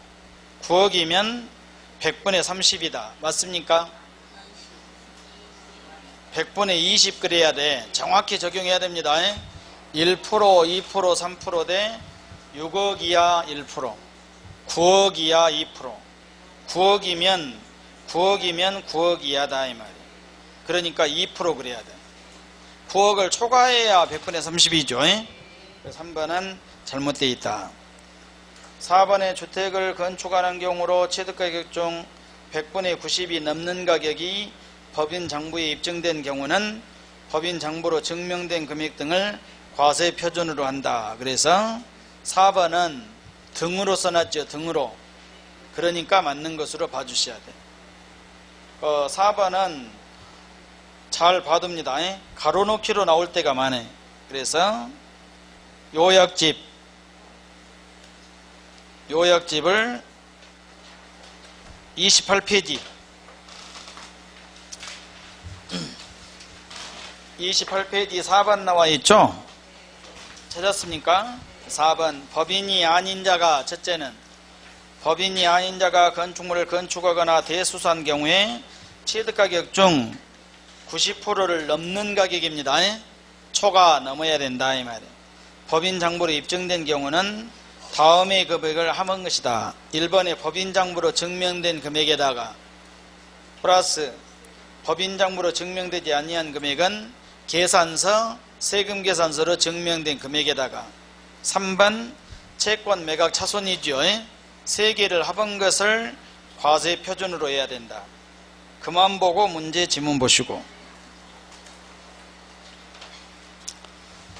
9억이면 100분의 30이다. 맞습니까? 100분의 20 그래야 돼. 정확히 적용해야 됩니다. 1%, 2%, 3% 대 6억 이하 1%, 9억 이하 2%. 9억이면 9억 이하다 이 말이에요. 그러니까 2% 그래야 돼. 9억을 초과해야 100분의 30이죠. 3번은 잘못되어 있다. 4번에 주택을 건축하는 경우로 취득가격 중 100분의 90이 넘는 가격이 법인장부에 입증된 경우는 법인장부로 증명된 금액 등을 과세 표준으로 한다. 그래서 4번은 등으로 써놨죠. 등으로. 그러니까 맞는 것으로 봐주셔야 돼. 4번은 잘 봐둡니다. 가로놓기로 나올 때가 많아요. 그래서 요약집을 28페이지 28페이지 4번 나와 있죠? 찾았습니까? 4번 법인이 아닌 자가, 첫째는 법인이 아닌 자가 건축물을 건축하거나 대수수한 경우에 취득가격 중 90%를 넘는 가격입니다. 초가 넘어야 된다 이 말이에요. 법인장부로 입증된 경우는 다음의 금액을 함한 것이다. 1번에 법인장부로 증명된 금액에다가 플러스 법인장부로 증명되지 아니한 금액은 계산서, 세금계산서로 증명된 금액에다가 3번 채권 매각 차손이죠. 3개를 합한 것을 과세 표준으로 해야 된다. 그만 보고 문제 지문 보시고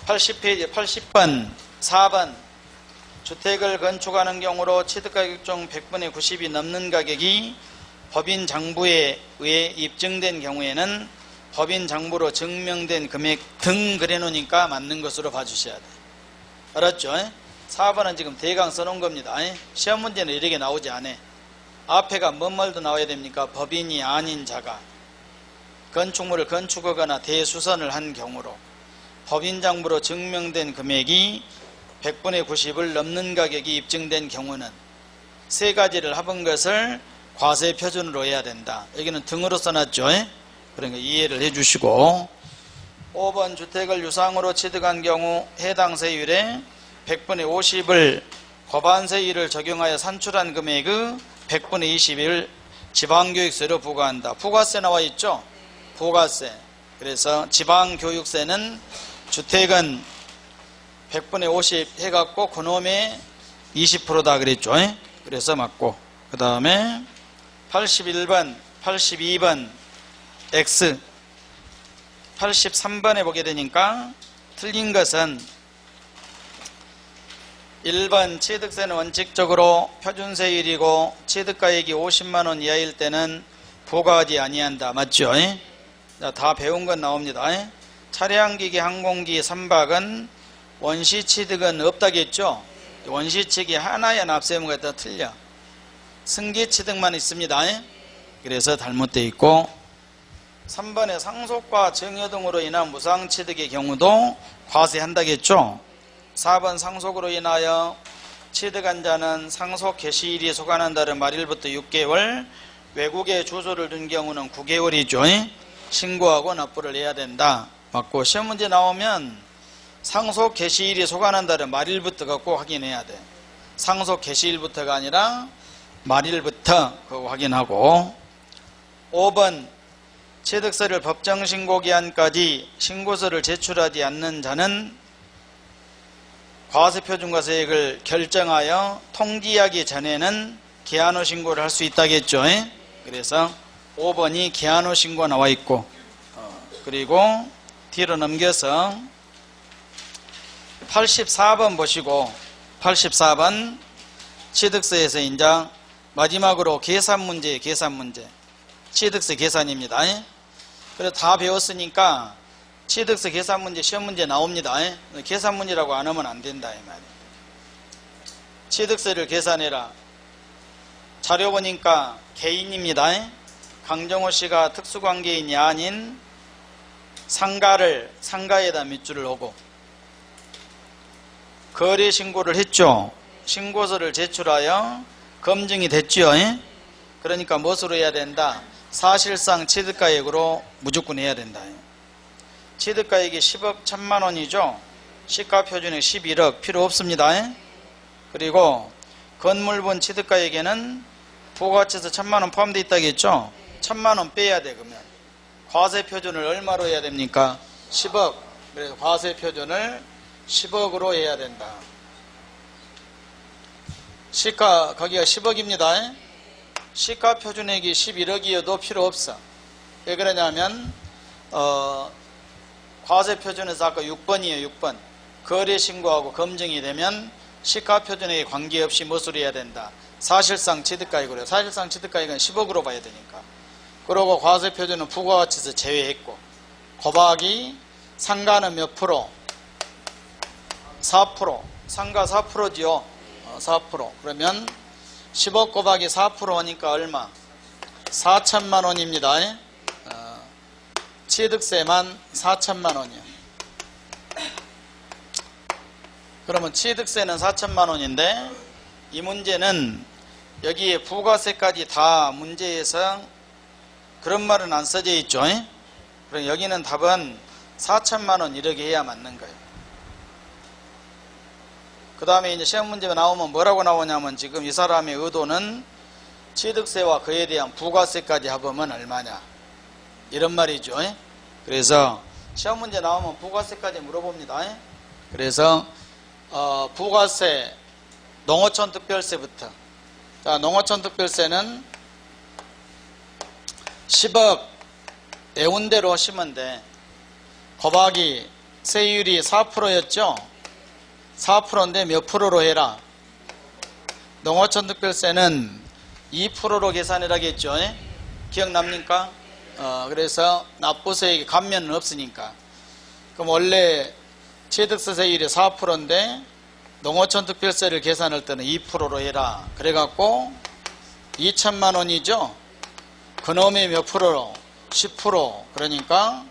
80페이지 80번 4번 주택을 건축하는 경우로 취득가격 중 100분의 90이 넘는 가격이 법인장부에 의해 입증된 경우에는 법인장부로 증명된 금액 등 그래 놓으니까 맞는 것으로 봐주셔야 돼요. 알았죠? 4번은 지금 대강 써놓은 겁니다. 시험 문제는 이렇게 나오지 않아. 앞에가 뭔 말도 나와야 됩니까? 법인이 아닌 자가 건축물을 건축하거나 대수선을 한 경우로 법인장부로 증명된 금액이 100분의 90을 넘는 가격이 입증된 경우는 세 가지를 합한 것을 과세 표준으로 해야 된다. 여기는 등으로 써놨죠. 그러니까 이해를 해주시고 5번 주택을 유상으로 취득한 경우 해당 세율의 100분의 50을 과반세율을 적용하여 산출한 금액의 100분의 20을 지방교육세로 부과한다. 부가세 나와 있죠? 부가세. 그래서 지방교육세는 주택은 100분의 50 해갖고 그놈의 20%다 그랬죠? 그래서 맞고. 그 다음에 81번, 82번 X 83번에 보게 되니까 틀린 것은 1번 취득세는 원칙적으로 표준세율이고 취득가액이 50만원 이하일 때는 부과하지 아니한다. 맞죠? 자, 다 배운 건 나옵니다. 차량기기 항공기 선박은 원시취득은 없다겠죠? 원시취득이 하나의 납세의무가 있다 틀려. 승계취득만 있습니다. 그래서 잘못되어 있고 3번에 상속과 증여 등으로 인한 무상취득의 경우도 과세한다겠죠? 4번 상속으로 인하여 취득한 자는 상속 개시일이 소관한다는 말일부터 6개월, 외국에 주소를 둔 경우는 9개월이죠. 신고하고 납부를 해야 된다. 맞고 시험 문제 나오면 상속 개시일이 소관한다는 말일부터 꼭 확인해야 돼. 상속 개시일부터가 아니라 말일부터 그거 확인하고 5번 취득세를 법정신고기한까지 신고서를 제출하지 않는 자는 과세표준과세액을 결정하여 통지하기 전에는 기한 후 신고를 할 수 있다겠죠. 그래서 5번이 기한 후 신고 나와 있고 그리고 뒤로 넘겨서 84번 보시고 84번 취득세에서 이제 마지막으로 계산 문제 취득세 계산입니다. 그래서 다 배웠으니까 취득세 계산 문제 시험 문제 나옵니다. 계산 문제라고 안 하면 안 된다 이 말이에요. 취득세를 계산해라. 자료 보니까 개인입니다. 강정호 씨가 특수관계인이 아닌 상가에다 밑줄을 하고 거래 신고를 했죠. 신고서를 제출하여 검증이 됐죠. 그러니까 무엇으로 해야 된다? 사실상 취득가액으로 무조건 해야 된다. 취득가액이 10억 1000만 원이죠. 시가표준액 11억 필요 없습니다. 그리고 건물분 취득가액에는 부가가치세 1000만 원 포함되어 있다겠죠. 1000만 원 빼야 돼. 그러면 과세표준을 얼마로 해야 됩니까? 10억. 그래서 과세표준을 10억으로 해야 된다. 시가 거기가 10억입니다. 시가표준액이 11억이어도 필요 없어. 왜 그러냐면 과세표준에서 아까 6번이에요. 6번 거래신고하고 검증이 되면 시가표준액에 관계없이 무엇으로 해야 된다? 사실상 취득가액으로 해요. 사실상 취득가액은 10억으로 봐야 되니까. 그리고 과세표준은 부가가치세 제외했고 곱하기 상가는 몇 프로? 4%. 상가 4%지요. 4%. 그러면 10억 곱하기 4% 하니까 얼마? 4천만 원입니다. 취득세만 4천만 원이요. 그러면 취득세는 4천만 원인데 이 문제는 여기에 부가세까지 다 문제에서 그런 말은 안 써져 있죠. 그럼 여기는 답은 4천만 원 이렇게 해야 맞는 거예요. 그 다음에 이제 시험 문제가 나오면 뭐라고 나오냐면 지금 이 사람의 의도는 취득세와 그에 대한 부가세까지 합하면 얼마냐 이런 말이죠. 그래서 시험 문제 나오면 부가세까지 물어봅니다. 그래서 부가세 농어촌 특별세부터 자 농어촌 특별세는 10억 애운대로 하시면 돼. 곱하기 세율이 4%였죠. 4%인데 몇 프로로 해라? 농어촌 특별세는 2%로 계산해라겠죠. 기억납니까? 그래서 납부세액 감면은 없으니까. 그럼 원래 취득세 세율이 4%인데 농어촌 특별세를 계산할 때는 2%로 해라. 그래갖고 2천만 원이죠. 그놈이 몇 프로로? 10%. 그러니까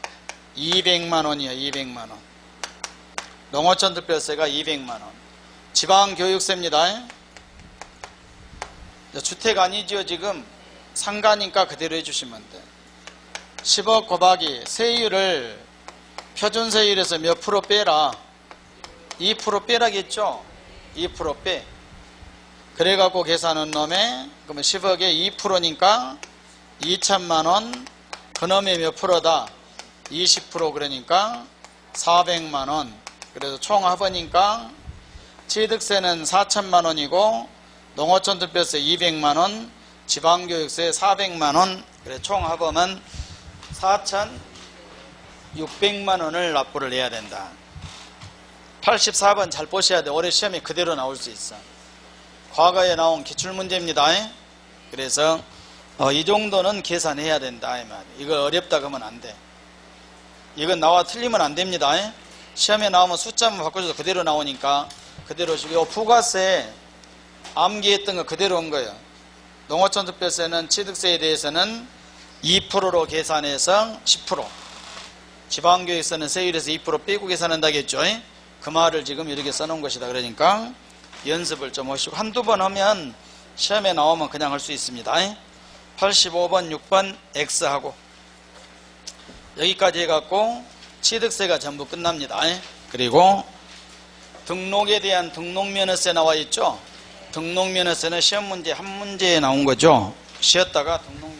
200만 원이야. 200만 원. 농어촌 특별세가 200만 원. 지방교육세입니다. 주택 아니죠. 지금 상가니까 그대로 해주시면 돼. 10억 곱하기 세율을 표준세율에서 몇 프로 빼라? 2% 빼라겠죠? 2% 빼. 그래갖고 계산한 놈에 그러면 10억에 2%니까 2천만 원. 그놈이 몇 프로다? 20%. 그러니까 400만 원. 그래서 총 합하니까 취득세는 4천만 원이고 농어촌 특별세 200만 원, 지방교육세 400만 원. 그래 총 합하면 4,600만 원을 납부를 해야 된다. 84번 잘 보셔야 돼. 올해 시험에 그대로 나올 수 있어. 과거에 나온 기출문제입니다. 그래서 이 정도는 계산해야 된다 이 말이야. 이거 어렵다 그러면 안 돼. 이건 나와 틀리면 안 됩니다. 시험에 나오면 숫자만 바꿔줘도 그대로 나오니까 그대로 시고, 부가세 암기했던 거 그대로 온 거예요. 농어촌 특별세는 취득세에 대해서는 2%로 계산해서 10%, 지방교육세는 세율에서 2% 빼고 계산한다겠죠. 그 말을 지금 이렇게 써놓은 것이다. 그러니까 연습을 좀 하시고 한두 번 하면 시험에 나오면 그냥 할 수 있습니다. 85번 6번 X하고 여기까지 해갖고 취득세가 전부 끝납니다. 그리고 등록에 대한 등록면허세 나와 있죠. 등록면허세는 시험 문제 한 문제에 나온 거죠. 쉬었다가 등록